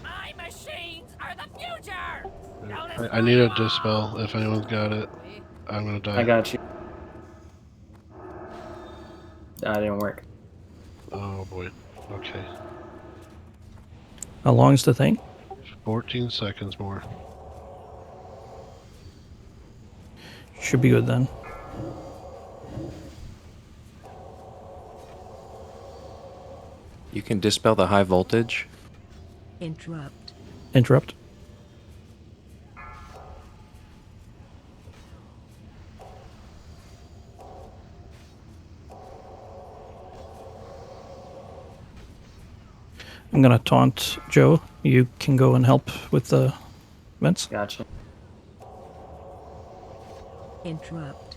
My machines are the future! I need a dispel if anyone's got it. I'm gonna die. I got you. That didn't work. Oh boy. Okay. How long is the thing? 14 seconds more. Should be good then. You can dispel the high voltage. Interrupt. Interrupt. I'm gonna taunt Joe. You can go and help with the vents. Gotcha. Interrupt.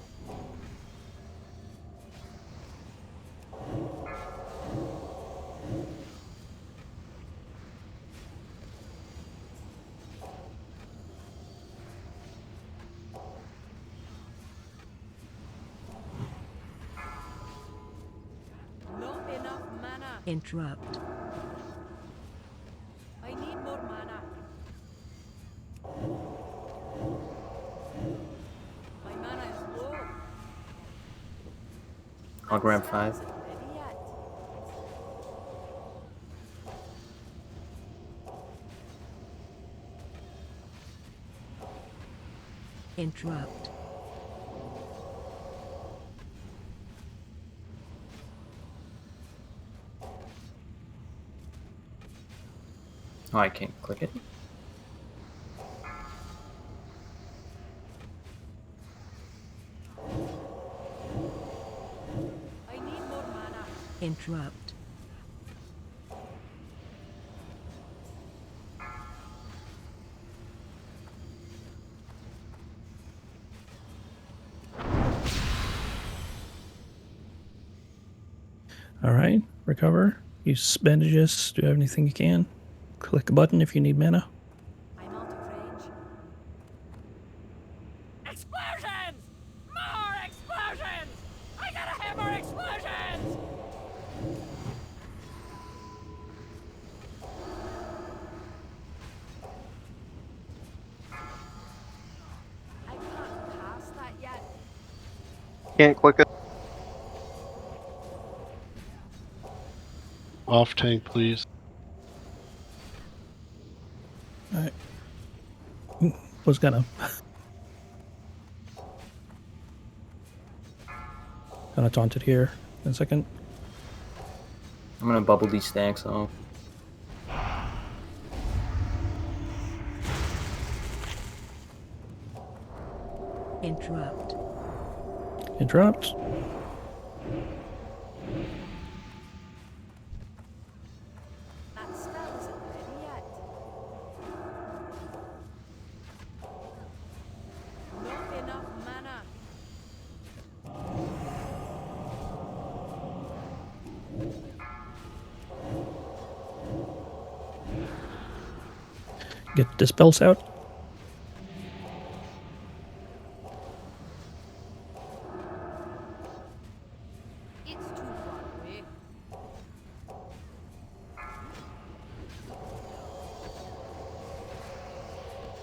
Not enough mana. Interrupt. I need more mana. My mana is low. I'll grab That 5. spell isn't ready yet. Interrupt. Oh, I can't click it. I need more mana. Interrupt. Alright, recover. Use bandages. Do anything you can. Click a button if you need mana. I'm out of range. Explosions! More explosions! I gotta have more explosions! can't click it. Off tank, please. Was gonna taunt it here in a second. I'm gonna bubble these stacks off. Interrupt. Interrupt. That spell isn't ready yet. Not enough mana. Get dispels out. It's too far away.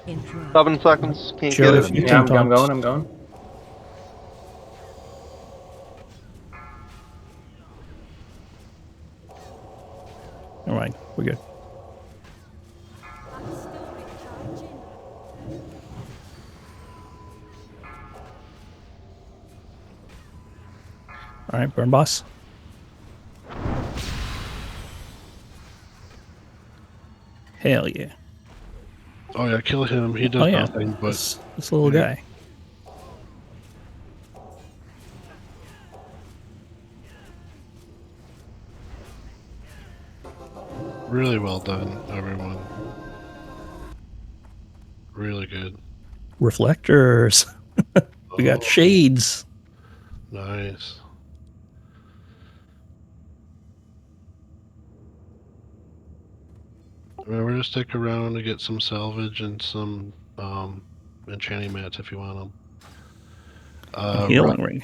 Interrupt. 7 seconds. Can't Joe, get if it. you Yeah, can I'm taunt. going, I'm going. All right, we're good. I'm still recharging. All right, burn boss. Hell yeah. Oh yeah, kill him. He does Oh yeah, nothing, but this little yeah. guy. Really well done, everyone. Really good. Reflectors. We got Oh, shades. nice. Remember to stick around to get some salvage and some enchanting mats if you want them. Healing ring.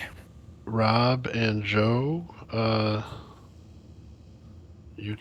Rob and Joe, you